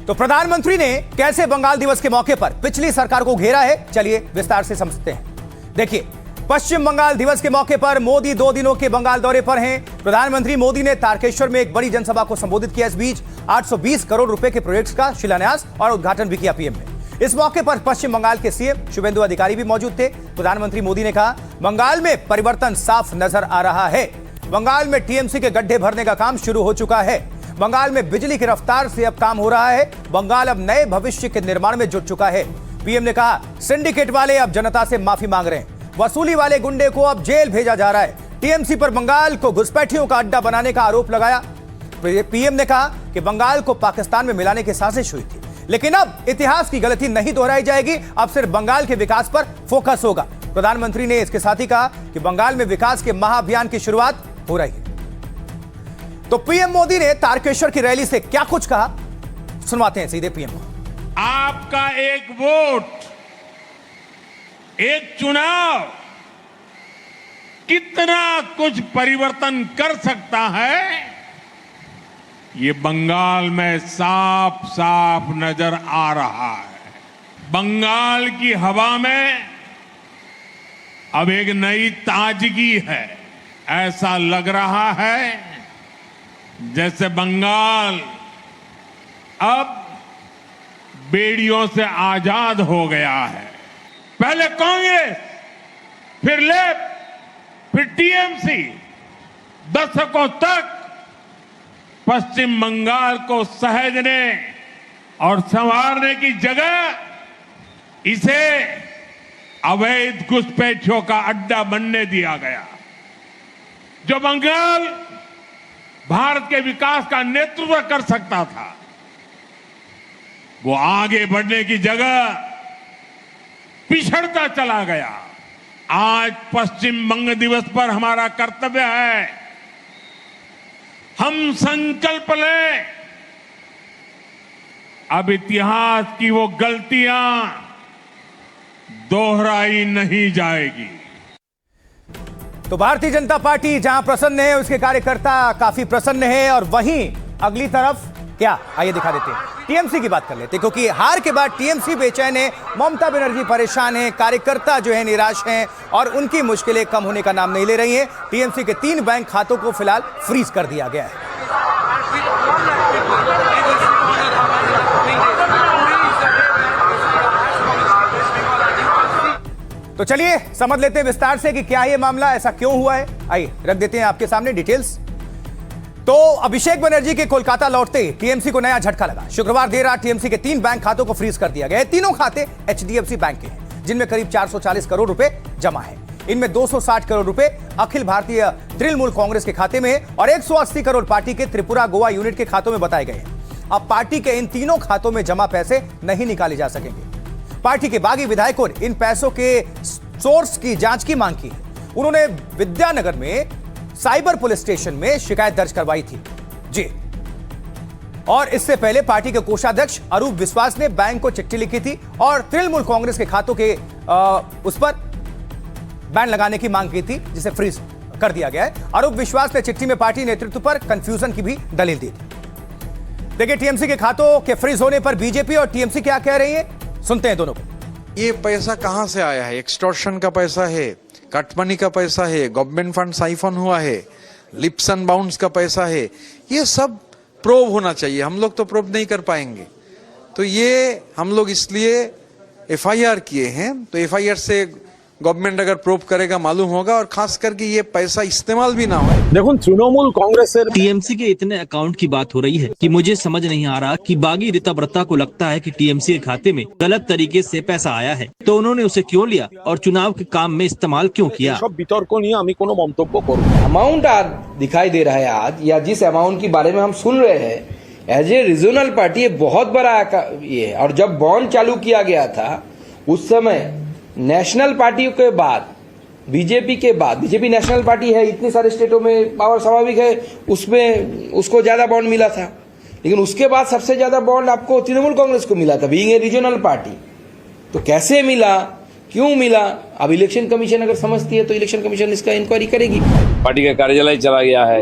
तो प्रधानमंत्री ने कैसे बंगाल दिवस के मौके पर पिछली सरकार को घेरा है, चलिए विस्तार से समझते हैं। देखिए, पश्चिम बंगाल दिवस के मौके पर मोदी 2 दिनों के बंगाल दौरे पर हैं। प्रधानमंत्री मोदी ने तारकेश्वर में एक बड़ी जनसभा को संबोधित किया। इस बीच 820 करोड़ रुपए के प्रोजेक्ट्स का शिलान्यास और उद्घाटन भी किया पीएम ने। इस मौके पर पश्चिम बंगाल के सीएम शुभेंदु अधिकारी भी मौजूद थे। प्रधानमंत्री मोदी ने कहा, बंगाल में परिवर्तन साफ नजर आ रहा है। बंगाल में टीएमसी के गड्ढे भरने का काम शुरू हो चुका है। बंगाल में बिजली की रफ्तार से अब काम हो रहा है। बंगाल अब नए भविष्य के निर्माण में जुट चुका है। पीएम ने कहा, सिंडिकेट वाले अब जनता से माफी मांग रहे हैं। वसूली वाले गुंडे को अब जेल भेजा जा रहा है। टीएमसी पर बंगाल को घुसपैठियों का अड्डा बनाने का आरोप लगाया। पीएम ने कहा कि बंगाल को पाकिस्तान में मिलाने की साजिश हुई थी, लेकिन अब इतिहास की गलती नहीं दोहराई जाएगी। अब सिर्फ बंगाल के विकास पर फोकस होगा। प्रधानमंत्री ने इसके साथ ही कहा कि बंगाल में विकास के महाअभियान की शुरुआत हो रही है। तो पीएम मोदी ने तारकेश्वर की रैली से क्या कुछ कहा, सुनवाते हैं सीधे पीएम को। आपका एक वोट, एक चुनाव कितना कुछ परिवर्तन कर सकता है, ये बंगाल में साफ साफ नजर आ रहा है। बंगाल की हवा में अब एक नई ताजगी है। ऐसा लग रहा है जैसे बंगाल अब बेड़ियों से आजाद हो गया है। पहले कांग्रेस, फिर लेफ्ट, फिर टीएमसी, दशकों तक पश्चिम बंगाल को सहेजने और संवारने की जगह इसे अवैध घुसपैठियों का अड्डा बनने दिया गया। जो बंगाल भारत के विकास का नेतृत्व कर सकता था, वो आगे बढ़ने की जगह पिछड़ता चला गया। आज पश्चिम बंग दिवस पर हमारा कर्तव्य है, हम संकल्प लें, अब इतिहास की वो गलतियां दोहराई नहीं जाएगी। तो भारतीय जनता पार्टी जहां प्रसन्न है, उसके कार्यकर्ता काफी प्रसन्न है, और वहीं अगली तरफ क्या, आइए दिखा देते हैं। टीएमसी की बात कर लेते हैं, क्योंकि हार के बाद टीएमसी बेचैन है, ममता बनर्जी परेशान है, कार्यकर्ता जो है निराश हैं और उनकी मुश्किलें कम होने का नाम नहीं ले रही हैं। टीएमसी के 3 बैंक खातों को फिलहाल फ्रीज कर दिया गया है। तो चलिए समझ लेते हैं विस्तार से कि क्या ये मामला, ऐसा क्यों हुआ है। आइए रख देते हैं आपके सामने डिटेल्स। तो अभिषेक बनर्जी के कोलकाता लौटते ही टीएमसी को नया झटका लगा। शुक्रवार देर रात टीएमसी के 3 बैंक खातों को फ्रीज कर दिया गया है। तीनों खाते एचडीएफसी बैंक के हैं, जिनमें करीब 440 करोड़ रुपए जमा है। इनमें 260 करोड़ रुपए अखिल भारतीय तृणमूल कांग्रेस के खाते में और 180 करोड़ पार्टी के त्रिपुरा गोवा यूनिट के खातों में बताए गए हैं। अब पार्टी के इन तीनों खातों में जमा पैसे नहीं निकाले जा सकेंगे। पार्टी के बागी विधायकों ने इन पैसों के सोर्स की जांच की मांग की है। उन्होंने विद्यानगर में साइबर पुलिस स्टेशन में शिकायत दर्ज करवाई थी जी। और इससे पहले पार्टी के कोषाध्यक्ष अरूप विश्वास ने बैंक को चिट्ठी लिखी थी और तृणमूल कांग्रेस के खातों के उस पर बैन लगाने की मांग की थी, जिसे फ्रीज कर दिया गया है। अरूप विश्वास ने चिट्ठी में पार्टी नेतृत्व पर कंफ्यूजन की भी दलील दी थी। देखिए टीएमसी के खातों के फ्रीज होने पर बीजेपी और टीएमसी क्या कह रही है, सुनते हैं दोनों को। ये पैसा कहां से आया है? एक्सटॉर्शन का पैसा है, कटमनी का पैसा है, गवर्नमेंट फंड साइफन हुआ है, लिप्स एंड बाउंड्स का पैसा है। ये सब प्रूव होना चाहिए। हम लोग तो प्रूव नहीं कर पाएंगे, तो ये हम लोग इसलिए एफआईआर किए हैं। तो एफआईआर से गवर्नमेंट अगर प्रूव करेगा मालूम होगा, और खास करके ये पैसा इस्तेमाल भी ना हो। देखो तृणमूल कांग्रेस से टीएमसी के इतने अकाउंट की बात हो रही है कि मुझे समझ नहीं आ रहा कि बागी रीता ब्रता को लगता है कि टीएमसी के खाते में गलत तरीके से पैसा आया है, तो उन्होंने उसे क्यों लिया और चुनाव के काम में इस्तेमाल क्यों किया। सब বিতর্ক নিয়ে আমি কোনো মন্তব্য করব না। अमाउंट आज दिखाई दे रहा है आज, या जिस अमाउंट के बारे में हम सुन रहे हैं, एज ए रीजनल पार्टी ये बहुत बड़ा ये है। और जब बॉन्ड चालू किया गया था उस समय नेशनल पार्टियों के बाद, बीजेपी के बाद, बीजेपी नेशनल पार्टी है, इतने सारे स्टेटों में पावर स्वाभाविक है, उसमें उसको ज्यादा बॉन्ड मिला था। लेकिन उसके बाद सबसे ज्यादा बॉन्ड आपको तृणमूल कांग्रेस को मिला था, बीइंग ए रीजनल पार्टी। तो कैसे मिला, क्यों मिला, अब इलेक्शन कमीशन अगर समझती है तो इलेक्शन कमीशन इसका इंक्वायरी करेगी। पार्टी का कार्यालय चला गया है,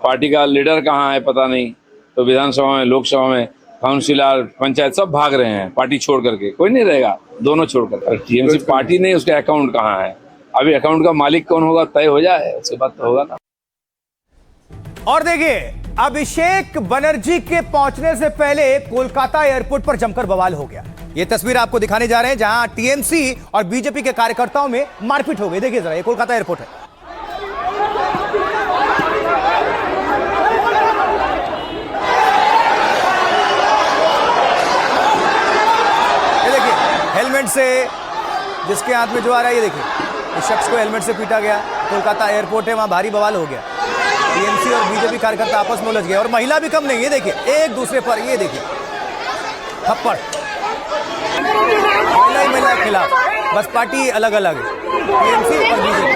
पार्टी का लीडर कहाँ है पता नहीं, तो विधानसभा में, लोकसभा में काउंसिलर, पंचायत सब भाग रहे हैं पार्टी छोड़ करके, कोई नहीं रहेगा, दोनों छोड़कर। टीएमसी पार्टी नहीं, उसका अकाउंट कहाँ है? अभी अकाउंट का मालिक कौन होगा तय हो जाए, उसके बाद तो होगा ना। और देखिए, अभिषेक बनर्जी के पहुंचने से पहले कोलकाता एयरपोर्ट पर जमकर बवाल हो गया। ये तस्वीर आपको दिखाने जा रहे हैं जहां टीएमसी और बीजेपी के कार्यकर्ताओं में मारपीट हो गई। देखिए जरा, ये कोलकाता एयरपोर्ट है। ये देखिए, हेलमेट से जिसके हाथ में जो आ रहा है, ये देखिए, इस शख्स को हेलमेट से पीटा गया। कोलकाता एयरपोर्ट है, वहां भारी बवाल हो गया। टीएमसी और बीजेपी कार्यकर्ता आपस में उलझ गए और महिला भी कम नहीं। ये देखिए, एक दूसरे पर, ये देखिए, थप्पड़, महिला के खिलाफ, बस पार्टी अलग अलग है, टीएमसी और बीजेपी।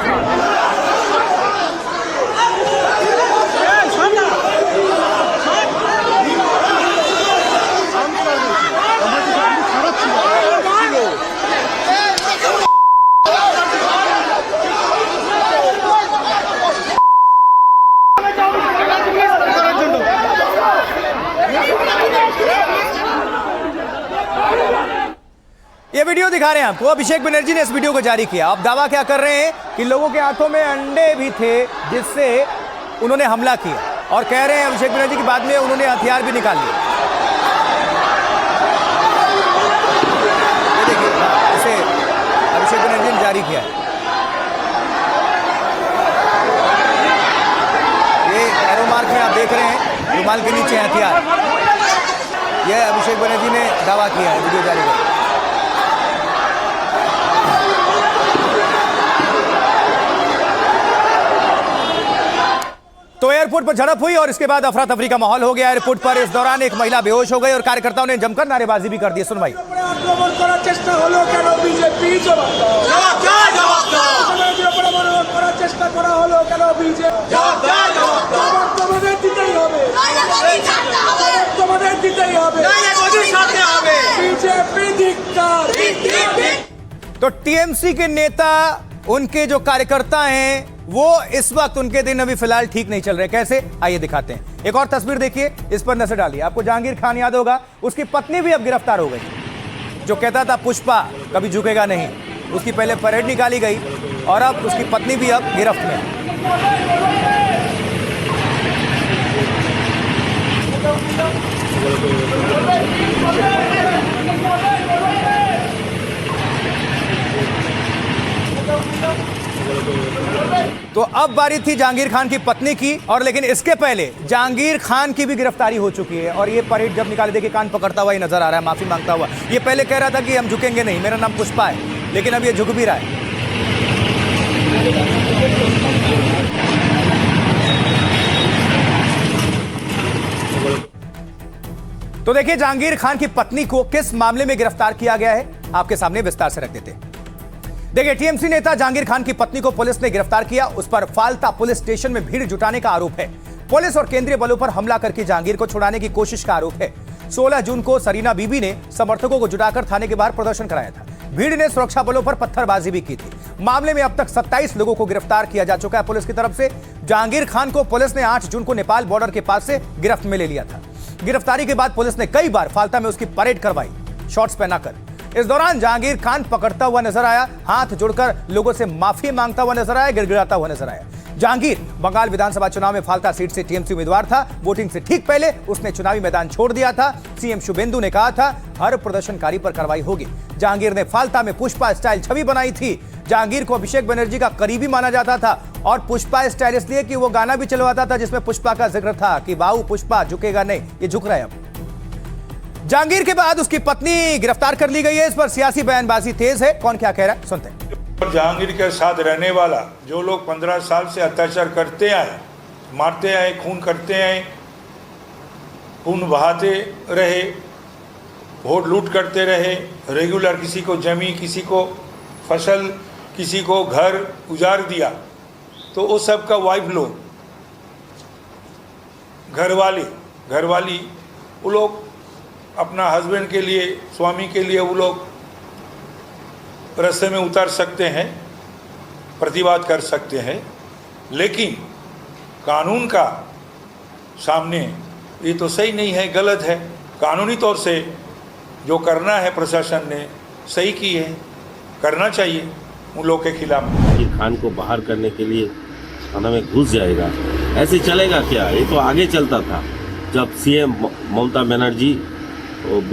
ये वीडियो दिखा रहे हैं आपको, अभिषेक बनर्जी ने इस वीडियो को जारी किया। अब दावा क्या कर रहे हैं कि लोगों के हाथों में अंडे भी थे जिससे उन्होंने हमला किया, और कह रहे हैं अभिषेक बनर्जी की बाद में उन्होंने हथियार भी निकाल लिए। ये देखिए, इसे अभिषेक बनर्जी ने जारी किया है। ये एरो मार्क में आप देख रहे हैं, रुमाल के नीचे हथियार। यह अभिषेक बनर्जी ने दावा किया है वीडियो जारी कर। तो एयरपोर्ट पर झड़प हुई और इसके बाद अफरा तफरी का माहौल हो गया एयरपोर्ट पर। इस दौरान एक महिला बेहोश हो गई और कार्यकर्ताओं ने जमकर नारेबाजी भी कर दी। सुन भाई, तो टीएमसी के नेता, उनके जो कार्यकर्ता हैं, वो इस वक्त उनके दिन अभी फिलहाल ठीक नहीं चल रहे। कैसे, आइए दिखाते हैं। एक और तस्वीर देखिए, इस पर नजर डालिए। आपको जहांगीर खान याद होगा, उसकी पत्नी भी अब गिरफ्तार हो गई। जो कहता था पुष्पा कभी झुकेगा नहीं, उसकी पहले परेड निकाली गई और अब उसकी पत्नी भी अब गिरफ्त में है। तो अब बारी थी जहांगीर खान की पत्नी की, और लेकिन इसके पहले जहांगीर खान की भी गिरफ्तारी हो चुकी है। और ये परेड जब निकाले, देखिए कान पकड़ता हुआ ही नजर आ रहा है, माफी मांगता हुआ। ये पहले कह रहा था कि हम झुकेंगे नहीं, मेरा नाम पुष्पा है, लेकिन अब ये झुक भी रहा है। तो देखिए जहांगीर खान की पत्नी को किस मामले में गिरफ्तार किया गया है, आपके सामने विस्तार से रख देते हैं। देखिए, टीएमसी नेता जहांगीर खान की पत्नी को पुलिस ने गिरफ्तार किया। उस पर फालता पुलिस स्टेशन में भीड़ जुटाने का आरोप है। पुलिस और केंद्रीय बलों पर हमला करके जहांगीर को छुड़ाने की कोशिश का आरोप है। 16 जून को सरीना बीबी ने समर्थकों को जुटाकर थाने के बाहर प्रदर्शन कराया था। भीड़ ने सुरक्षा बलों पर पत्थरबाजी भी की थी। मामले में अब तक 27 लोगों को गिरफ्तार किया जा चुका है पुलिस की तरफ से। जहांगीर खान को पुलिस ने 8 जून को नेपाल बॉर्डर के पास से गिरफ्त में ले लिया था। गिरफ्तारी के बाद पुलिस ने कई बार फालता में उसकी परेड करवाई, शॉर्ट्स पहनाकर। इस दौरान जहांगीर खान पकड़ता हुआ नजर आया, हाथ जोड़कर लोगों से माफी मांगता हुआ नजर आया, गिड़गिड़ाता हुआ नजर आया। जहांगीर बंगाल विधानसभा चुनाव में फालता सीट से टीएमसी उम्मीदवार था। वोटिंग से ठीक पहले उसने चुनावी मैदान छोड़ दिया था। सीएम शुभेंदु ने कहा था हर प्रदर्शनकारी पर कार्रवाई होगी। जहांगीर ने फालता में पुष्पा स्टाइल छवि बनाई थी। जहांगीर को अभिषेक बनर्जी का करीबी माना जाता था और पुष्पा स्टाइल इसलिए कि वो गाना भी चलवाता था जिसमें पुष्पा का जिक्र था कि बाऊ पुष्पा झुकेगा नहीं, ये झुक रहा है। अब जहांगीर के बाद उसकी पत्नी गिरफ्तार कर ली गई है। इस पर सियासी बयानबाजी तेज है, कौन क्या कह रहा है सुनते हैं। जहांगीर के साथ रहने वाला जो लोग 15 साल से अत्याचार करते आए, मारते आए, खून करते आए, खून बहाते रहे, वोट लूट करते रहे, रेगुलर किसी को जमी, किसी को फसल, किसी को घर उजाड़ दिया, तो वो सब का वाइफ लोग, घरवाली वो लोग अपना हस्बैंड के लिए, स्वामी के लिए वो लोग रास्ते में उतर सकते हैं, प्रतिवाद कर सकते हैं, लेकिन कानून का सामने ये तो सही नहीं है, गलत है। कानूनी तौर से जो करना है प्रशासन ने सही की है, करना चाहिए उन लोगों के खिलाफ। आकिर खान को बाहर करने के लिए थाना में घुस जाएगा, ऐसे चलेगा क्या? ये तो आगे चलता था जब सीएम ममता बनर्जी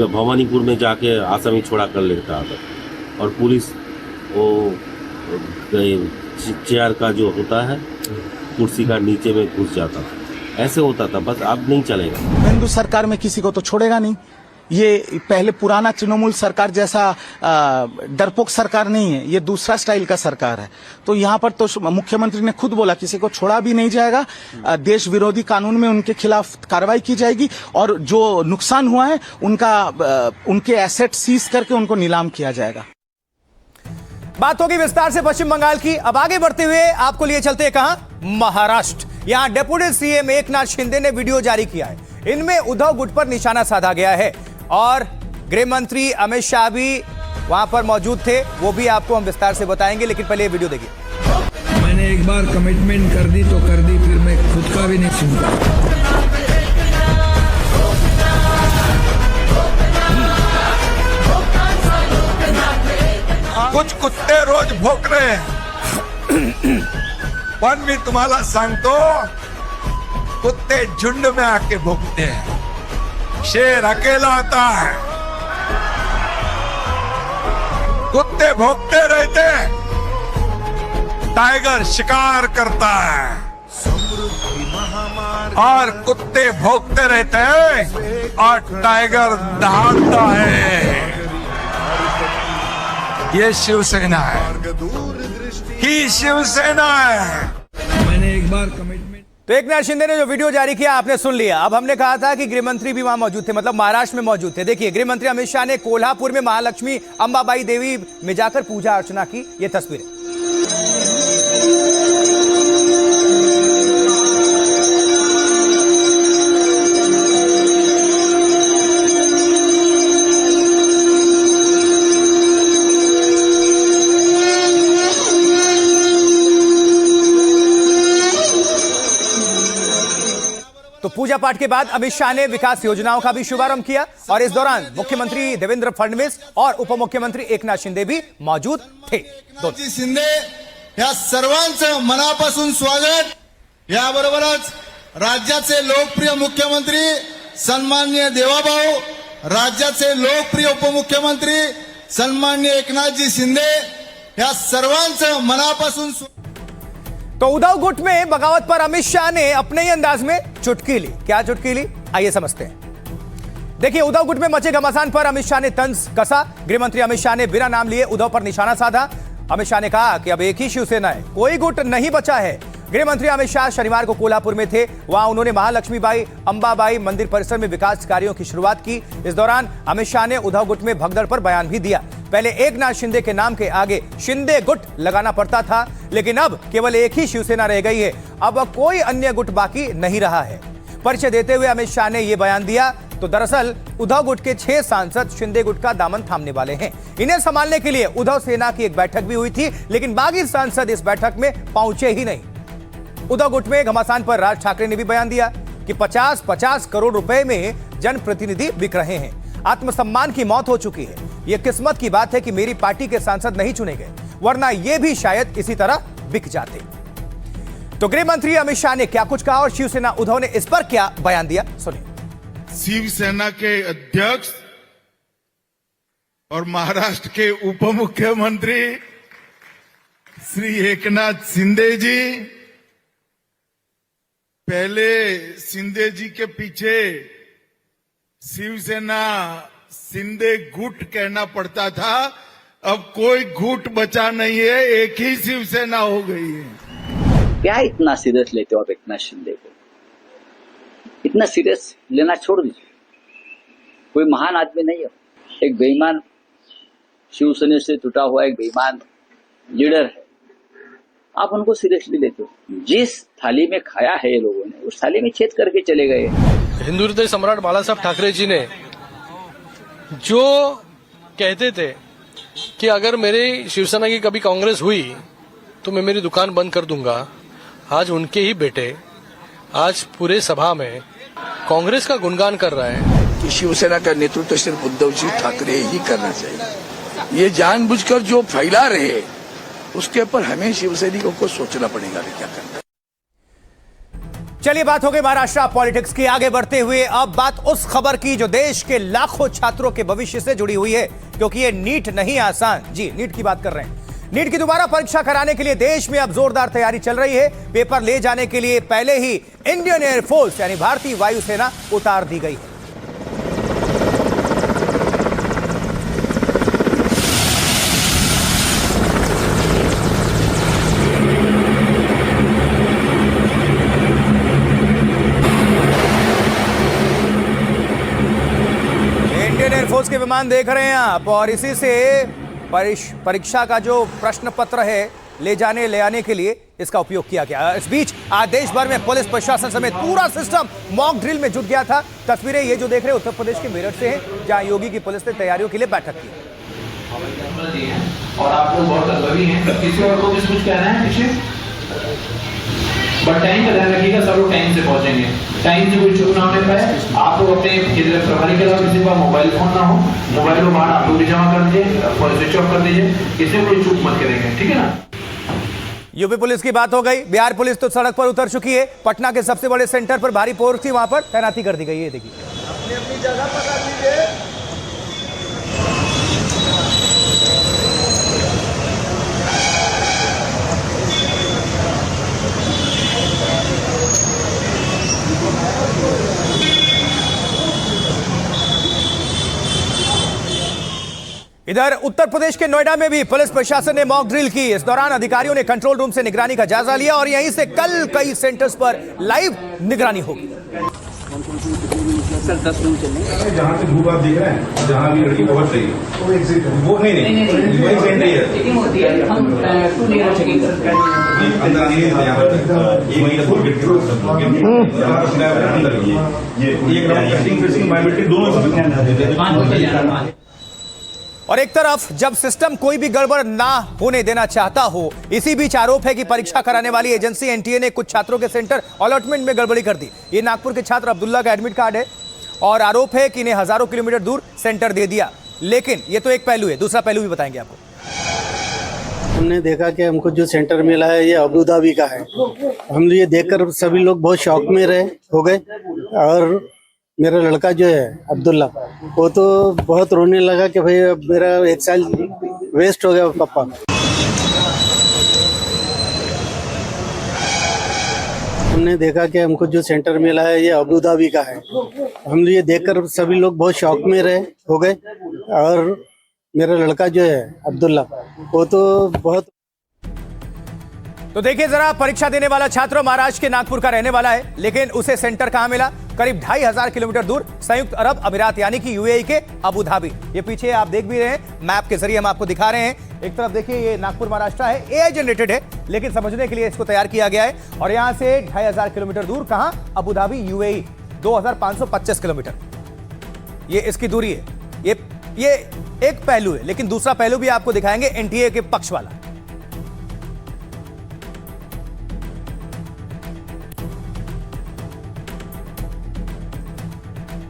भवानीपुर में जाके आसामी छोड़ा कर लेता था और पुलिस वो चेयर का जो होता है कुर्सी का नीचे में घुस जाता था, ऐसे होता था। बस अब नहीं चलेगा। हिंदू सरकार में किसी को तो छोड़ेगा नहीं। ये पहले पुराना तृणमूल सरकार जैसा डरपोक सरकार नहीं है, ये दूसरा स्टाइल का सरकार है। तो यहाँ पर तो मुख्यमंत्री ने खुद बोला किसी को छोड़ा भी नहीं जाएगा, देश विरोधी कानून में उनके खिलाफ कार्रवाई की जाएगी और जो नुकसान हुआ है उनके एसेट सीज करके उनको नीलाम किया जाएगा। बात होगी विस्तार से पश्चिम बंगाल की। अब आगे बढ़ते हुए आपको लिए चलते हैं कहां? महाराष्ट्र। यहां डेप्यूटी सीएम एकनाथ शिंदे ने वीडियो जारी किया है। इनमें उद्धव गुट पर निशाना साधा गया है और गृह मंत्री अमित शाह भी वहां पर मौजूद थे, वो भी आपको हम विस्तार से बताएंगे, लेकिन पहले ये वीडियो देखिए। मैंने एक बार कमिटमेंट कर दी तो कर दी, फिर मैं खुद का भी नहीं सुनता। कुछ कुत्ते रोज भोंक रहे हैं, पण मी तुम्हाला सांगतो कुत्ते झुंड में आके भोंकते हैं, शेर अकेला आता है। कुत्ते भोंकते रहते हैं, टाइगर शिकार करता है और कुत्ते भोंकते रहते हैं और टाइगर दहाड़ता है। ये शिवसेना है, ही शिवसेना है। मैंने एक बार कमिटमेंट। तो एकनाथ शिंदे ने जो वीडियो जारी किया आपने सुन लिया। अब हमने कहा था कि गृहमंत्री भी वहां मौजूद थे, मतलब महाराष्ट्र में मौजूद थे। देखिए, गृहमंत्री अमित शाह ने कोल्हापुर में महालक्ष्मी अंबाबाई देवी में जाकर पूजा अर्चना की, ये तस्वीरें। तो पूजा पाठ के बाद अमित शाह ने विकास योजनाओं का भी शुभारंभ किया और इस दौरान मुख्यमंत्री देवेंद्र फडणवीस और उपमुख्यमंत्री एकनाथ शिंदे भी मौजूद थे। शिंदे या सर्वांचं मनापासून स्वागत। याबरोबरच राज्याचे लोकप्रिय मुख्यमंत्री सन्माननीय देवाभाऊ, राज्याचे लोकप्रिय उपमुख्यमंत्री सन्माननीय एकनाथजी शिंदे या सर्वांचं मनापासून। तो उद्धव गुट में बगावत पर अमित शाह ने अपने ही अंदाज में चुटकी ली। क्या चुटकी ली, आइए समझते हैं। देखिए, उद्धव गुट में मचे घमासान पर अमित शाह ने तंज कसा। गृहमंत्री अमित शाह ने बिना नाम लिए उद्धव पर निशाना साधा। अमित शाह ने कहा कि अब एक ही शिवसेना है, कोई गुट नहीं बचा है। गृहमंत्री अमित शाह शनिवार को कोल्हापुर में थे। वहां उन्होंने महालक्ष्मीबाई अंबाबाई मंदिर परिसर में विकास कार्यों की शुरुआत की। इस दौरान अमित शाह ने उद्धव गुट में भगदड़ पर बयान भी दिया। पहले एकनाथ शिंदे के नाम के आगे शिंदे गुट लगाना पड़ता था, लेकिन अब केवल एक ही शिवसेना रह गई है। अब कोई अन्य गुट बाकी नहीं रहा है। परिचय देते हुए अमित शाह ने यह बयान दिया। तो दरअसल उद्धव गुट के 6 सांसद शिंदे गुट का दामन थामने वाले हैं। इन्हें संभालने के लिए उद्धव सेना की एक बैठक भी हुई थी, लेकिन बागी सांसद इस बैठक में पहुंचे ही नहीं। उद्धव गुट में घमासान पर राज ठाकरे ने भी बयान दिया कि 50-50 करोड़ रुपए में जनप्रतिनिधि बिक रहे हैं। आत्मसम्मान की मौत हो चुकी है। यह किस्मत की बात है कि मेरी पार्टी के सांसद नहीं चुने गए, वरना ये भी शायद इसी तरह बिक जाते। तो गृह मंत्री अमित शाह ने क्या कुछ कहा और शिवसेना उद्धव ने इस पर क्या बयान दिया, सुनिए। शिवसेना के अध्यक्ष और महाराष्ट्र के उप मुख्यमंत्री श्री एकनाथ शिंदे जी, पहले शिंदे जी के पीछे शिवसेना शिंदे गुट कहना पड़ता था, अब कोई गुट बचा नहीं है, एक ही शिवसेना हो गई है। क्या इतना सीरियस लेते हो आप एकनाथ शिंदे को? इतना सीरियस लेना छोड़ दीजिए। कोई महान आदमी नहीं है, एक बेईमान शिवसेना से टूटा हुआ एक बेईमान लीडर है। आप उनको सीरियसली लेते हो? जिस थाली में खाया है ये लोगों ने, उस थाली में छेद करके चले गए। हिंदू हृदय सम्राट बाला साहब ठाकरे जी ने जो कहते थे कि अगर मेरी शिवसेना की कभी कांग्रेस हुई तो मैं मेरी दुकान बंद कर दूंगा, आज उनके ही बेटे आज पूरे सभा में कांग्रेस का गुणगान कर रहा है। कि शिवसेना का नेतृत्व सिर्फ उद्धव जी ठाकरे ही करना चाहिए। ये जानबूझकर जो फैला रहे उसके ऊपर हमें शिवसैनिकों को सोचना पड़ेगा क्या करना है। चलिए, बात हो गई महाराष्ट्र पॉलिटिक्स की। आगे बढ़ते हुए अब बात उस खबर की जो देश के लाखों छात्रों के भविष्य से जुड़ी हुई है, क्योंकि ये नीट नहीं आसान। जी, नीट की बात कर रहे हैं। नीट की दोबारा परीक्षा कराने के लिए देश में अब जोरदार तैयारी चल रही है। पेपर ले जाने के लिए पहले ही इंडियन एयरफोर्स यानी भारतीय वायुसेना उतार दी गई है। इंडियन एयरफोर्स के विमान देख रहे हैं आप, और इसी से परीक्षा का जो प्रश्न पत्र है ले आने के लिए इसका उपयोग किया गया। इस बीच आज देश भर में पुलिस प्रशासन समेत पूरा सिस्टम मॉक ड्रिल में जुट गया था। तस्वीरें ये जो देख रहे हैं उत्तर प्रदेश के मेरठ से हैं, जहां योगी की पुलिस ने तैयारियों के लिए बैठक की। और आप लोग बहुत अनुभवी हैं, किसी और को भी कुछ कहना है पीछे, बट टाइम का ध्यान रखिएगा, सब लोग टाइम से पहुंचेंगे, टाइम से कोई चूक ना होने पाए। आप लोग अपने प्रभारी के अलावा किसी का मोबाइल फोन ना हो, मोबाइल को बाहर आप लोग भी जमा कर दीजिए, स्विच ऑफ कर दीजिए, किसी को कोई चूक मत करेंगे, ठीक है ना। यूपी पुलिस की बात हो गई। बिहार पुलिस तो सड़क पर उतर चुकी है। पटना के सबसे बड़े सेंटर पर भारी फोर्स थी, वहां पर तैनाती कर दी गई है। देखिए, अपनी जगह पकड़ लीजिए। इधर उत्तर प्रदेश के नोएडा में भी पुलिस प्रशासन ने मॉक ड्रिल की। इस दौरान अधिकारियों ने कंट्रोल रूम से निगरानी का जायजा लिया और यहीं से कल कई सेंटर्स पर लाइव निगरानी होगी। सर 10 मिनट चलेंगे। जहाँ से ग्रुप आप देख रहे हैं, जहाँ भी लड़की कवर चाहिए वो एग्जिट वो नहीं वही सेंटर है। चेकिंग होती है, हम 2 लेयर चेकिंग करते हैं। अंदर आने के यहाँ पर ये वही फुल गेट के यहाँ पर सिलेंडर अंदर ये एक राउंड टेस्टिंग फिशिंग बायोमेट्रिक दोनों। और एक तरफ जब सिस्टम कोई भी गड़बड़ ना होने देना चाहता हो, इसी बीच आरोप है कि परीक्षा कराने वाली एजेंसी एनटीए ने कुछ छात्रों के सेंटर अलॉटमेंट में गड़बड़ी कर दी। ये नागपुर के छात्र अब्दुल्ला का एडमिट कार्ड है और आरोप है कि इन्हें हजारों किलोमीटर दूर सेंटर दे दिया। लेकिन ये तो एक पहलू है, दूसरा पहलू भी बताएंगे आपको। हमने देखा कि हमको जो सेंटर मिला है ये अबू धाबी का है। हम ये देखकर सभी लोग बहुत शौक में हो गए और मेरा लड़का जो है अब्दुल्ला, वो तो बहुत रोने लगा कि भाई अब मेरा 1 साल वेस्ट हो गया पापा। हमने देखा कि हमको जो सेंटर मिला है ये अबू धाबी का है। हम ये देखकर सभी लोग बहुत शौक में हो गए और मेरा लड़का जो है अब्दुल्ला, वो तो बहुत। तो देखिए जरा, परीक्षा देने वाला छात्र महाराष्ट्र के नागपुर का रहने वाला है, लेकिन उसे सेंटर कहां मिला? करीब 2500 किलोमीटर दूर संयुक्त अरब अमीरात यानी कि यूएई के अबू धाबी। ये पीछे आप देख भी रहे हैं, मैप के जरिए हम आपको दिखा रहे हैं। एक तरफ देखिए ये नागपुर महाराष्ट्र है, एआई जनरेटेड है, लेकिन समझने के लिए इसको तैयार किया गया है। और यहां से 2500 किलोमीटर दूर कहां? अबू धाबी यूएई, 2525 किलोमीटर ये इसकी दूरी है। ये एक पहलू है, लेकिन दूसरा पहलू भी आपको दिखाएंगे एनटीए के पक्ष वाला।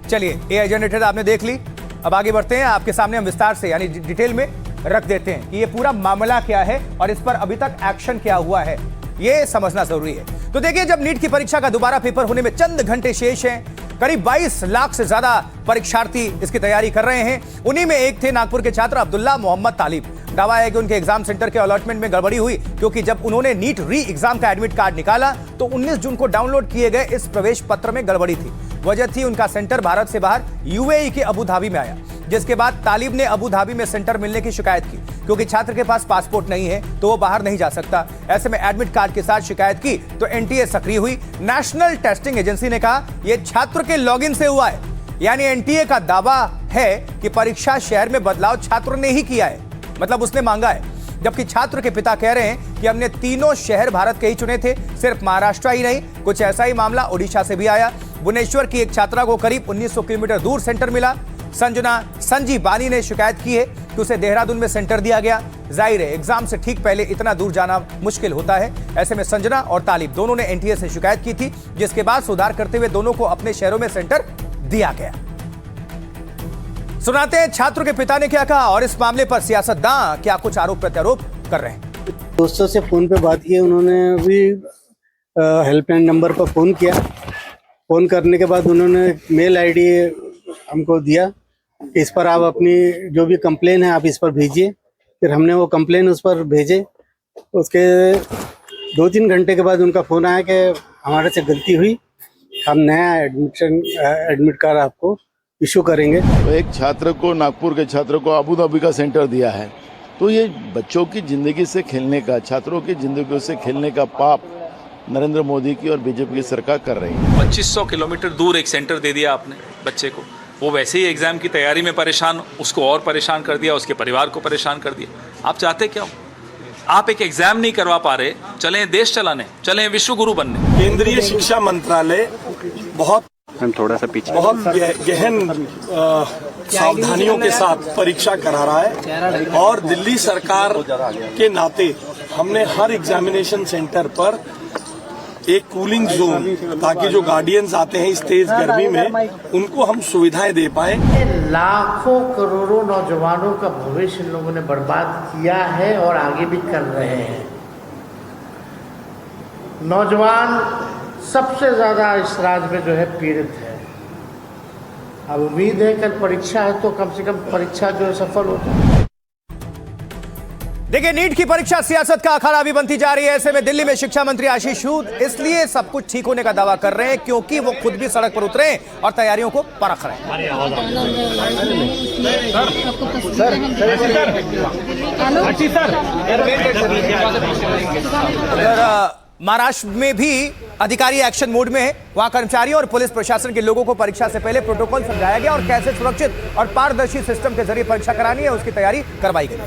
चलिए, एआई जनरेटेड आपने देख ली। अब आगे बढ़ते हैं, आपके सामने हम विस्तार से यानी डिटेल में रख देते हैं कि ये पूरा मामला क्या है और इस पर अभी तक एक्शन क्या हुआ है, ये समझना जरूरी है। तो देखिए, जब नीट की परीक्षा का दोबारा पेपर होने में चंद घंटे शेष हैं, करीब 22 लाख से ज्यादा परीक्षार्थी इसकी तैयारी कर रहे हैं। उन्हीं में एक थे नागपुर के छात्र अब्दुल्ला मोहम्मद तालिब। दावा है कि उनके एग्जाम सेंटर के अलॉटमेंट में गड़बड़ी हुई, क्योंकि जब उन्होंने नीट री एग्जाम का एडमिट कार्ड निकाला तो 19 जून को डाउनलोड किए गए इस प्रवेश पत्र में गड़बड़ी थी। वजह थी उनका सेंटर भारत से बाहर यूएई के अबू धाबी में आया, जिसके बाद तालिब ने अबू धाबी में सेंटर मिलने की शिकायत की। क्योंकि छात्र के पास पासपोर्ट नहीं है तो वो बाहर नहीं जा सकता। ऐसे में एडमिट कार्ड के साथ शिकायत की तो एनटीए सक्रिय हुई। नेशनल टेस्टिंग एजेंसी ने कहा यह छात्र के लॉगिन से हुआ है। यानी एनटीए का दावा है कि परीक्षा शहर में बदलाव छात्र ने ही किया है, मतलब उसने मांगा है। जबकि छात्र के पिता कह रहे हैं कि हमने तीनों शहर भारत के ही चुने थे, सिर्फ महाराष्ट्र ही नहीं। कुछ ऐसा ही मामला ओडिशा से भी आया। भुवनेश्वर की एक छात्रा को करीब 1900 किलोमीटर दूर सेंटर मिला। संजी बानी ने शिकायत की है कि उसे देहरादून में सेंटर दिया गया। जाहिर है एग्जाम से ठीक पहले इतना दूर जाना मुश्किल होता है। ऐसे में संजना और तालिब दोनों ने एनटीए से शिकायत की थी, जिसके बाद सुधार करते हुए दोनों को अपने शहरों में सेंटर दिया गया। सुनाते हैं छात्र के पिता ने क्या कहा और इस मामले पर सियासतदान क्या कुछ आरोप प्रत्यारोप कर रहे हैं। दोस्तों से फोन पे बात की, उन्होंने भी हेल्पलाइन नंबर पर फोन किया। फोन करने के बाद उन्होंने मेल आईडी हमको दिया कि इस पर आप अपनी जो भी कंप्लेन है आप इस पर भेजिए। फिर हमने वो कंप्लेन उस पर भेजे। उसके 2-3 घंटे के बाद उनका फोन आया कि हमारे से गलती हुई, हम नया एडमिट कार्ड आपको इशू करेंगे। तो एक छात्र को, नागपुर के छात्र को अबू धाबी का सेंटर दिया है, तो ये बच्चों की जिंदगी से खेलने का, छात्रों की जिंदगी से खेलने का पाप नरेंद्र मोदी की और बीजेपी की सरकार कर रही है। 2500 किलोमीटर दूर एक सेंटर दे दिया आपने बच्चे को, वो वैसे ही एग्जाम की तैयारी में परेशान, उसको और परेशान कर दिया, उसके परिवार को परेशान कर दिया। आप चाहते क्या हो? आप एक एग्जाम नहीं करवा पा रहे, चलें देश चलाने, चलें विश्व गुरु बनने। केंद्रीय शिक्षा मंत्रालय बहुत गहन सावधानियों के साथ परीक्षा करा रहा है और दिल्ली सरकार के नाते हमने हर एग्जामिनेशन सेंटर पर एक कूलिंग जोन, ताकि जो गार्डियंस आते हैं इस तेज गर्मी में उनको हम सुविधाएं दे पाए। लाखों करोड़ों नौजवानों का भविष्य इन लोगों ने बर्बाद किया है और आगे भी कर रहे हैं। नौजवान सबसे ज्यादा इस राज्य में जो है पीड़ित है। अब उम्मीद है कल परीक्षा है तो कम से कम परीक्षा जो है सफल हो जाए। देखिए, नीट की परीक्षा सियासत का अखाड़ा भी बनती जा रही है। ऐसे में दिल्ली में शिक्षा मंत्री आशीष सूद इसलिए सब कुछ ठीक होने का दावा कर रहे हैं क्योंकि वो खुद भी सड़क पर उतरे और तैयारियों को परख रहे हैं। महाराष्ट्र में भी अधिकारी एक्शन मोड में है। वहां कर्मचारियों और पुलिस प्रशासन के लोगों को परीक्षा से पहले प्रोटोकॉल समझाया गया और कैसे सुरक्षित और पारदर्शी सिस्टम के जरिए परीक्षा करानी है उसकी तैयारी करवाई गई।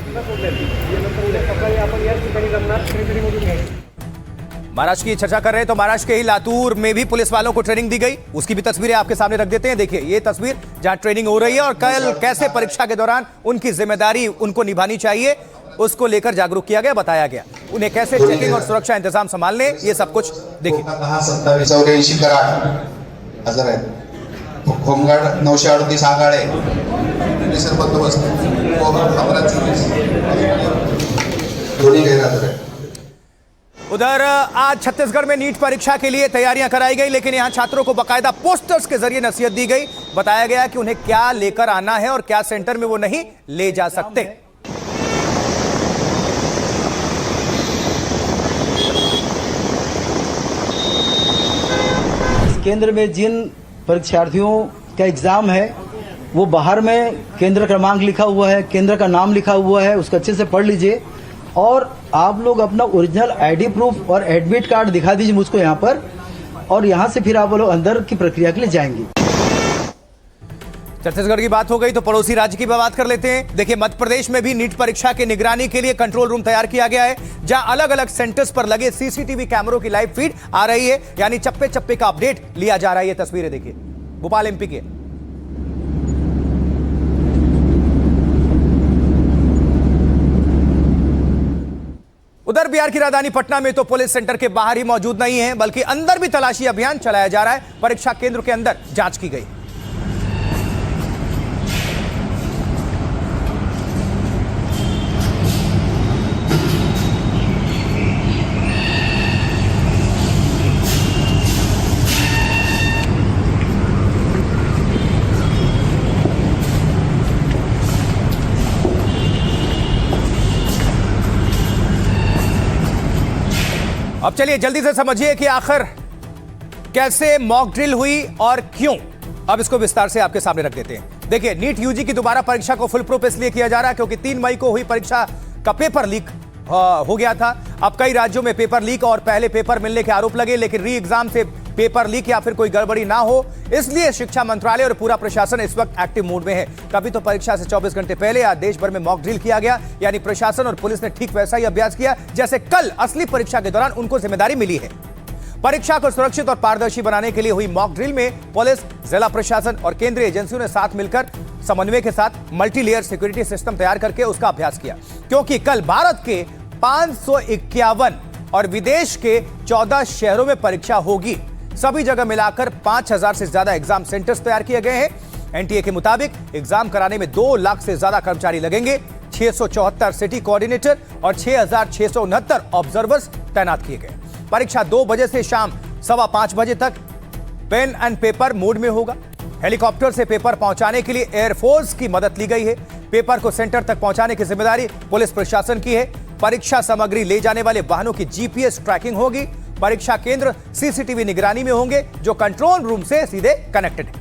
महाराष्ट्र की चर्चा कर रहे हैं तो महाराष्ट्र के ही लातूर में भी पुलिस वालों को ट्रेनिंग दी गई, उसकी भी तस्वीरें आपके सामने रख देते हैं। देखिए ये तस्वीर जहां ट्रेनिंग हो रही है और कल कैसे परीक्षा के दौरान उनकी जिम्मेदारी उनको निभानी चाहिए उसको लेकर जागरूक किया गया, बताया गया उन्हें कैसे चेकिंग और सुरक्षा इंतजाम संभालने, ये सब कुछ देखिए। 2784 कराड हजर आहेत, होमगार्ड 938 आगाळे, पोलीस बंदोबस्त 1524 दोन्ही गैरहजर है। उधर आज छत्तीसगढ़ में नीट परीक्षा के लिए तैयारियां कराई गई, लेकिन यहां छात्रों को बाकायदा पोस्टर्स के जरिए नसीहत दी गई, बताया गया कि उन्हें क्या लेकर आना है और क्या सेंटर में वो नहीं ले जा सकते। केंद्र में जिन परीक्षार्थियों का एग्जाम है वो बाहर में केंद्र क्रमांक लिखा हुआ है, केंद्र का नाम लिखा हुआ है, उसको अच्छे से पढ़ लीजिए और आप लोग अपना ओरिजिनल आईडी प्रूफ और एडमिट कार्ड दिखा दीजिए मुझको यहाँ पर, और यहाँ से फिर आप लोग अंदर की प्रक्रिया के लिए जाएंगे। छत्तीसगढ़ की बात हो गई तो पड़ोसी राज्य की बात कर लेते हैं। देखिए, मध्य प्रदेश में भी नीट परीक्षा की निगरानी के लिए कंट्रोल रूम तैयार किया गया है, जहां अलग अलग सेंटर्स पर लगे सीसीटीवी कैमरों की लाइव फीड आ रही है, यानी चप्पे चप्पे का अपडेट लिया जा रहा है। ये तस्वीरें देखिए भोपाल एमपी के। उधर बिहार की राजधानी पटना में तो पुलिस सेंटर के बाहर ही मौजूद नहीं है, बल्कि अंदर भी तलाशी अभियान चलाया जा रहा है। परीक्षा केंद्र के अंदर जांच की गई। अब चलिए जल्दी से समझिए कि आखिर कैसे मॉक ड्रिल हुई और क्यों। अब इसको विस्तार से आपके सामने रख देते हैं। देखिए, नीट यूजी की दोबारा परीक्षा को फुल प्रूफ इसलिए किया जा रहा है क्योंकि 3 मई को हुई परीक्षा का पेपर लीक हो गया था। अब कई राज्यों में पेपर लीक और पहले पेपर मिलने के आरोप लगे, लेकिन री एग्जाम से पेपर लीक या फिर कोई गड़बड़ी ना हो, इसलिए शिक्षा मंत्रालय और पूरा प्रशासन इस वक्त एक्टिव मोड में है। तभी तो परीक्षा से 24 घंटे पहले आज देश भर में मॉक ड्रिल किया गया, यानी प्रशासन और पुलिस ने ठीक वैसा ही अभ्यास किया जैसे कल असली परीक्षा के दौरान उनको जिम्मेदारी मिली है। परीक्षा को सुरक्षित और पारदर्शी बनाने के लिए हुई मॉक ड्रिल में पुलिस, जिला प्रशासन और केंद्रीय एजेंसियों ने साथ मिलकर समन्वय के साथ मल्टी लेयर सिक्योरिटी सिस्टम तैयार करके उसका अभ्यास किया, क्योंकि कल भारत के 551 और विदेश के 14 शहरों में परीक्षा होगी। सभी जगह मिलाकर 5000 से ज्यादा एग्जाम सेंटर्स तैयार किए गए हैं। एनटीए के मुताबिक एग्जाम कराने में 2 लाख से ज्यादा कर्मचारी लगेंगे। 674 सिटी कोऑर्डिनेटर और 6,669 ऑब्जर्वर्स तैनात किए गए। परीक्षा 2 बजे से शाम 5:15 बजे तक पेन एंड पेपर मोड में होगा। हेलीकॉप्टर से पेपर पहुंचाने के लिए एयरफोर्स की मदद ली गई है। पेपर को सेंटर तक पहुंचाने की जिम्मेदारी पुलिस प्रशासन की है। परीक्षा सामग्री ले जाने वाले वाहनों की जीपीएस ट्रैकिंग होगी। परीक्षा केंद्र सीसीटीवी निगरानी में होंगे, जो कंट्रोल रूम से सीधे कनेक्टेड है।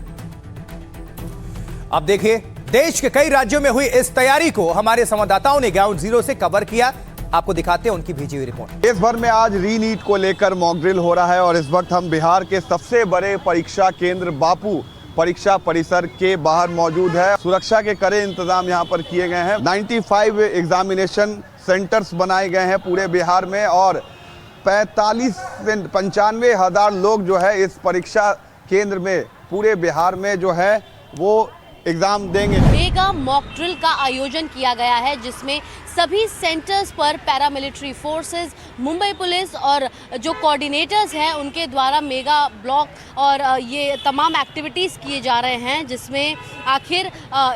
अब देखिए, देश के कई राज्यों में हुई इस तैयारी को हमारे संवाददाताओं ने ग्राउंड जीरो से कवर किया। आपको दिखाते हैं उनकी भेजी हुई रिपोर्ट। देश भर में आज रीनीट को लेकर मॉक ड्रिल हो रहा है और इस वक्त हम बिहार के सबसे बड़े परीक्षा केंद्र बापू परीक्षा परिसर के बाहर मौजूद है। सुरक्षा के कड़े इंतजाम यहाँ पर किए गए हैं। 95 एग्जामिनेशन सेंटर्स बनाए गए हैं पूरे बिहार में और 45 से 95 हजार लोग जो है इस परीक्षा केंद्र में पूरे बिहार में जो है वो एग्जाम देंगे। मेगा मॉक ड्रिल का आयोजन किया गया है, जिसमें सभी सेंटर्स पर पैरामिलिट्री फोर्सेस, मुंबई पुलिस और जो कोऑर्डिनेटर्स हैं उनके द्वारा मेगा ब्लॉक और ये तमाम एक्टिविटीज़ किए जा रहे हैं, जिसमें आखिर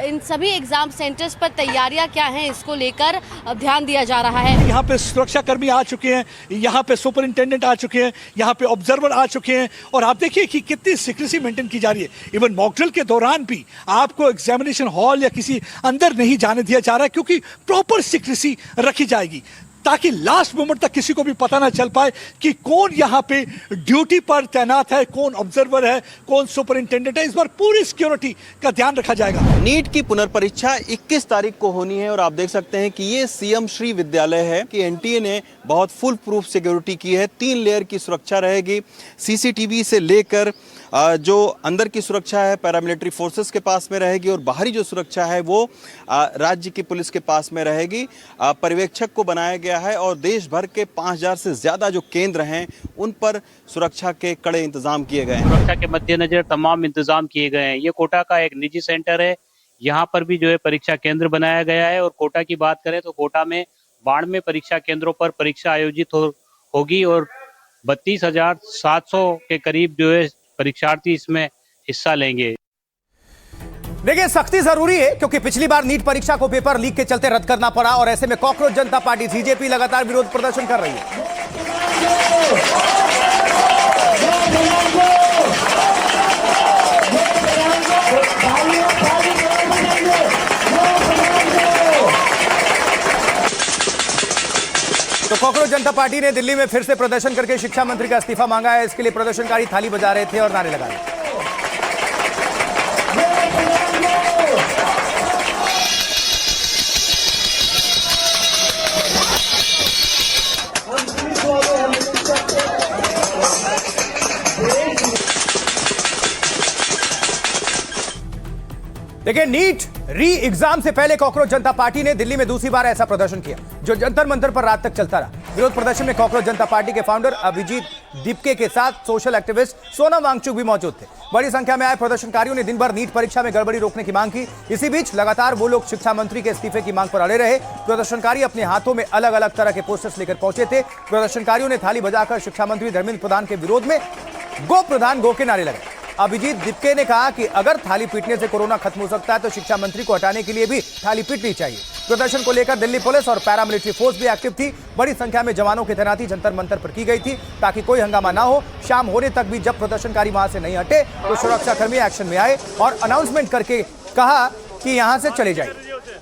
इन सभी एग्जाम सेंटर्स पर तैयारियां क्या हैं इसको लेकर ध्यान दिया जा रहा है। यहाँ पे सुरक्षाकर्मी आ चुके हैं, यहाँ पे सुपरिंटेंडेंट आ चुके हैं, यहाँ पे ऑब्जर्वर आ चुके हैं और आप देखिए कि कितनी सीक्रेसी मेंटेन की जा रही है। इवन मॉक ड्रिल के दौरान भी आपको एग्जामिनेशन हॉल या किसी अंदर नहीं जाने दिया जा रहा है, क्योंकि प्रॉपर सीक्रेसी रखी जाएगी ताकि लास्ट मोमेंट तक किसी को भी पता ना चल पाए कि कौन यहाँ पे ड्यूटी पर तैनात है, कौन ऑब्जर्वर है, कौन सुपरिंटेंडेंट है। इस बार पूरी सिक्योरिटी का ध्यान रखा जाएगा। नीट की पुनर्परीक्षा 21 तारीख को होनी है और आप देख सकते हैं कि ये सीएम श्री विद्यालय है कि एनटीए ने बहुत फुल प्रूफ सिक्योरिटी की है। 3 लेयर की सुरक्षा रहेगी। सीसीटीवी से लेकर जो अंदर की सुरक्षा है पैरामिलिट्री फोर्सेस के पास में रहेगी और बाहरी जो सुरक्षा है वो राज्य की पुलिस के पास में रहेगी। पर्यवेक्षक को बनाया गया है और देश भर के 5000 से ज्यादा जो केंद्र हैं उन पर सुरक्षा के कड़े इंतजाम किए गए हैं। सुरक्षा के मद्देनजर तमाम इंतजाम किए गए हैं। ये कोटा का एक निजी सेंटर है, यहाँ पर भी जो है परीक्षा केंद्र बनाया गया है। और कोटा की बात करें तो कोटा में 92 परीक्षा केंद्रों पर परीक्षा आयोजित होगी और 32,700 के करीब जो है परीक्षार्थी इसमें हिस्सा लेंगे। देखिए, सख्ती जरूरी है क्योंकि पिछली बार नीट परीक्षा को पेपर लीक के चलते रद्द करना पड़ा और ऐसे में कॉकरोच जनता पार्टी बीजेपी लगातार विरोध प्रदर्शन कर रही है। तो कॉकरोच जनता पार्टी ने दिल्ली में फिर से प्रदर्शन करके शिक्षा मंत्री का इस्तीफा मांगा है। इसके लिए प्रदर्शनकारी थाली बजा रहे थे और नारे लगा रहे थे। देखिए, नीट री एग्जाम से पहले कॉकरोच जनता पार्टी ने दिल्ली में दूसरी बार ऐसा प्रदर्शन किया जो जंतर मंतर पर रात तक चलता रहा। विरोध प्रदर्शन में कॉकरोच जनता पार्टी के फाउंडर अभिजीत दीपके के साथ सोशल एक्टिविस्ट सोनम वांगचुक भी मौजूद थे। बड़ी संख्या में आए प्रदर्शनकारियों ने दिन भर नीट परीक्षा में गड़बड़ी रोकने की मांग की। इसी बीच लगातार वो लोग शिक्षा मंत्री के इस्तीफे की मांग पर अड़े रहे। प्रदर्शनकारी अपने हाथों में अलग अलग तरह के पोस्टर्स लेकर पहुंचे थे। प्रदर्शनकारियों ने थाली बजाकर शिक्षा मंत्री धर्मेंद्र प्रधान के विरोध में गो प्रधान गो के नारे लगाए। अभिजीत दीपके ने कहा कि अगर थाली पीटने से कोरोना खत्म हो सकता है तो शिक्षा मंत्री को हटाने के लिए भी थाली पीटनी चाहिए। प्रदर्शन को लेकर दिल्ली पुलिस और पैरामिलिट्री फोर्स भी एक्टिव थी। बड़ी संख्या में जवानों की तैनाती जंतर मंतर पर की गई थी ताकि कोई हंगामा ना हो। शाम होने तक भी जब प्रदर्शनकारी वहां से नहीं हटे तो सुरक्षाकर्मी एक्शन में आए और अनाउंसमेंट करके कहा कि यहां से चले जाइए।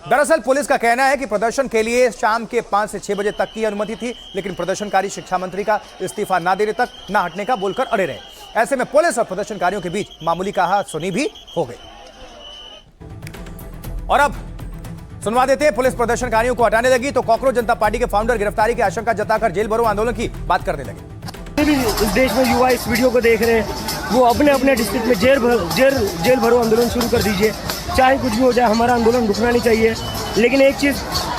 दरअसल पुलिस का कहना है कि प्रदर्शन के लिए शाम के 5 से 6 बजे तक की अनुमति थी, लेकिन प्रदर्शनकारी शिक्षा मंत्री का इस्तीफा ना देने तक ना हटने का बोलकर अड़े रहे। ऐसे में पुलिस और प्रदर्शनकारियों के बीच मामूली कहा-सुनी भी हो गई। और अब सुनवा देते हैं, पुलिस प्रदर्शनकारियों को हटाने लगी तो कॉकरोच जनता पार्टी के फाउंडर गिरफ्तारी की आशंका जताकर जेल भरो आंदोलन की बात करने लगे। भी इस देश में युवा इस वीडियो को देख रहे हैं, वो अपने अपने डिस्ट्रिक्ट में जेल भरो आंदोलन शुरू कर दीजिए। चाहे कुछ भी हो जाए, हमारा आंदोलन रुकना नहीं चाहिए। लेकिन एक चीज़,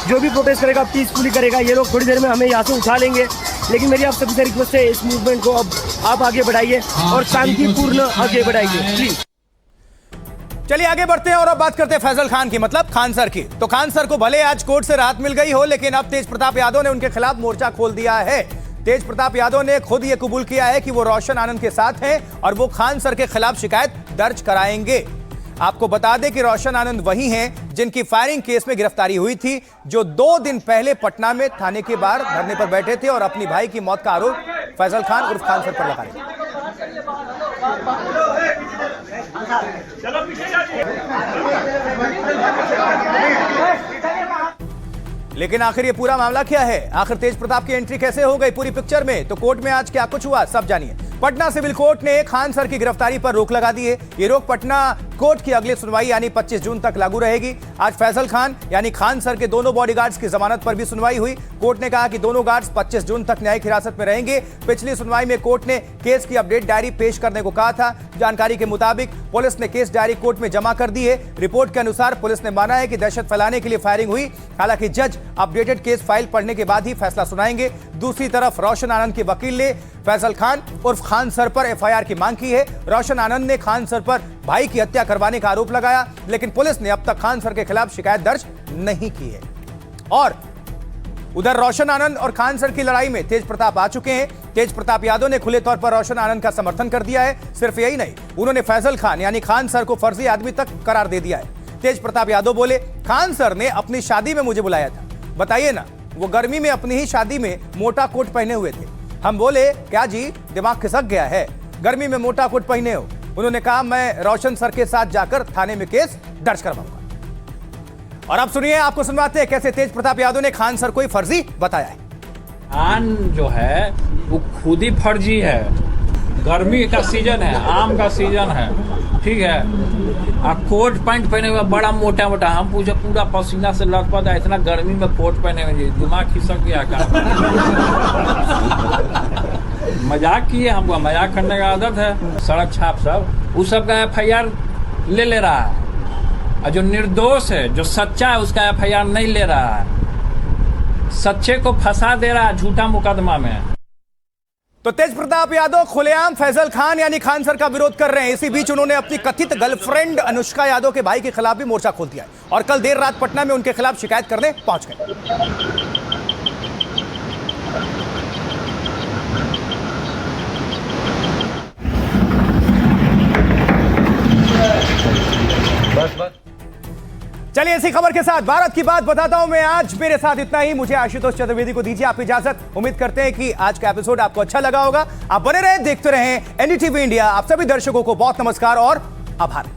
जो भी प्रोटेस्ट करेगा पीसफुली करेगा। ये लोग थोड़ी देर में हमें यहाँ से उठा लेंगे, लेकिन मेरी आप सभी से रिक्वेस्ट है, इस मूवमेंट को अब आप आगे बढ़ाइए और शांतिपूर्ण आगे बढ़ाइए प्लीज। चलिए आगे बढ़ते हैं और अब बात करते हैं फैजल खान की, मतलब खान सर की। तो खान सर को भले आज कोर्ट से राहत मिल गई हो, लेकिन अब तेज प्रताप यादव ने उनके खिलाफ मोर्चा खोल दिया है। तेज प्रताप यादव ने खुद ये कबूल किया है कि वो रोशन आनंद के साथ हैं और वो खान सर के खिलाफ शिकायत दर्ज कराएंगे। आपको बता दें कि रोशन आनंद वही हैं जिनकी फायरिंग केस में गिरफ्तारी हुई थी, जो 2 दिन पहले पटना में थाने के बाहर धरने पर बैठे थे और अपनी भाई की मौत का आरोप फैजल खान उर्फ खान सर पर लगा रहे थे। लेकिन आखिर ये पूरा मामला क्या है? आखिर तेज प्रताप की एंट्री कैसे हो गई पूरी पिक्चर में? तो कोर्ट में आज क्या कुछ हुआ, सब जानिए। पटना सिविल कोर्ट ने खान सर की गिरफ्तारी पर रोक लगा दी है। ये रोक पटना कोर्ट की अगली सुनवाई यानी 25 जून तक लागू रहेगी। आज फैजल खान यानी खान सर के दोनों बॉडीगार्ड्स की जमानत पर भी सुनवाई हुई। कोर्ट ने कहा कि दोनों गार्ड्स 25 जून तक न्यायिक हिरासत में रहेंगे। पिछली सुनवाई में कोर्ट ने केस की अपडेट डायरी पेश करने को कहा था। जानकारी के मुताबिक पुलिस ने केस डायरी कोर्ट में जमा कर दी है। रिपोर्ट के अनुसार पुलिस ने माना है कि दहशत फैलाने के लिए फायरिंग हुई। हालांकि जज अपडेटेड केस फाइल पढ़ने के बाद ही फैसला सुनाएंगे। दूसरी तरफ रोशन आनंद के वकील ने फैजल खान उर्फ खान सर पर एफआईआर की मांग की है। रोशन आनंद ने खान सर पर भाई की हत्या करवाने का आरोप लगाया, लेकिन पुलिस ने अब तक खान सर के खिलाफ शिकायत दर्ज नहीं की है। और उधर रोशन आनंद और खान सर की लड़ाई में तेज प्रताप आ चुके हैं। तेज प्रताप यादव ने खुले तौर पर रोशन आनंद का समर्थन कर दिया है। सिर्फ यही नहीं, उन्होंने फैजल खान यानी खान सर को फर्जी आदमी तक करार दे दिया है। तेज प्रताप यादव बोले, खान सर ने अपनी शादी में मुझे बुलाया था, बताइए ना, वो गर्मी में अपनी ही शादी में मोटा कोट पहने हुए थे। हम बोले, क्या जी दिमाग खिसक गया है, गर्मी में मोटा कोट पहने हो? उन्होंने कहा, मैं रोशन सर के साथ जाकर थाने में केस दर्ज करवाऊंगा। और अब सुनिए, आपको सुनवाते हैं कैसे तेज प्रताप यादव ने खान सर को ही फर्जी बताया है। खान जो है वो खुद ही फर्जी है। गर्मी का सीजन है, आम का सीजन है, ठीक है। आप कोट पैंट पहने हुए बड़ा मोटा मोटा, हम पूछे पूरा पसीना से लथपथ है, इतना गर्मी में कोट पहने हुए, दिमाग खिसक गया का। मजाक किए, हमको मजाक करने का आदत है। सड़क छाप सब उस सब का एफआईआर ले रहा है, और जो निर्दोष है, जो सच्चा है, उसका एफआईआर नहीं ले रहा है। सच्चे को फंसा दे रहा है झूठा मुकदमा में। तो तेज प्रताप यादव खुलेआम फैजल खान यानी खान सर का विरोध कर रहे हैं। इसी बीच उन्होंने अपनी कथित गर्लफ्रेंड अनुष्का यादव के भाई के खिलाफ भी मोर्चा खोल दिया है और कल देर रात पटना में उनके खिलाफ शिकायत करने पहुंच गए। चलिए इसी खबर के साथ भारत की बात बताता हूं मैं। आज मेरे साथ इतना ही। मुझे आशुतोष चतुर्वेदी को दीजिए आप इजाजत। उम्मीद करते हैं कि आज का एपिसोड आपको अच्छा लगा होगा। आप बने रहें, देखते रहें एनडीटीवी इंडिया। आप सभी दर्शकों को बहुत नमस्कार और आभार।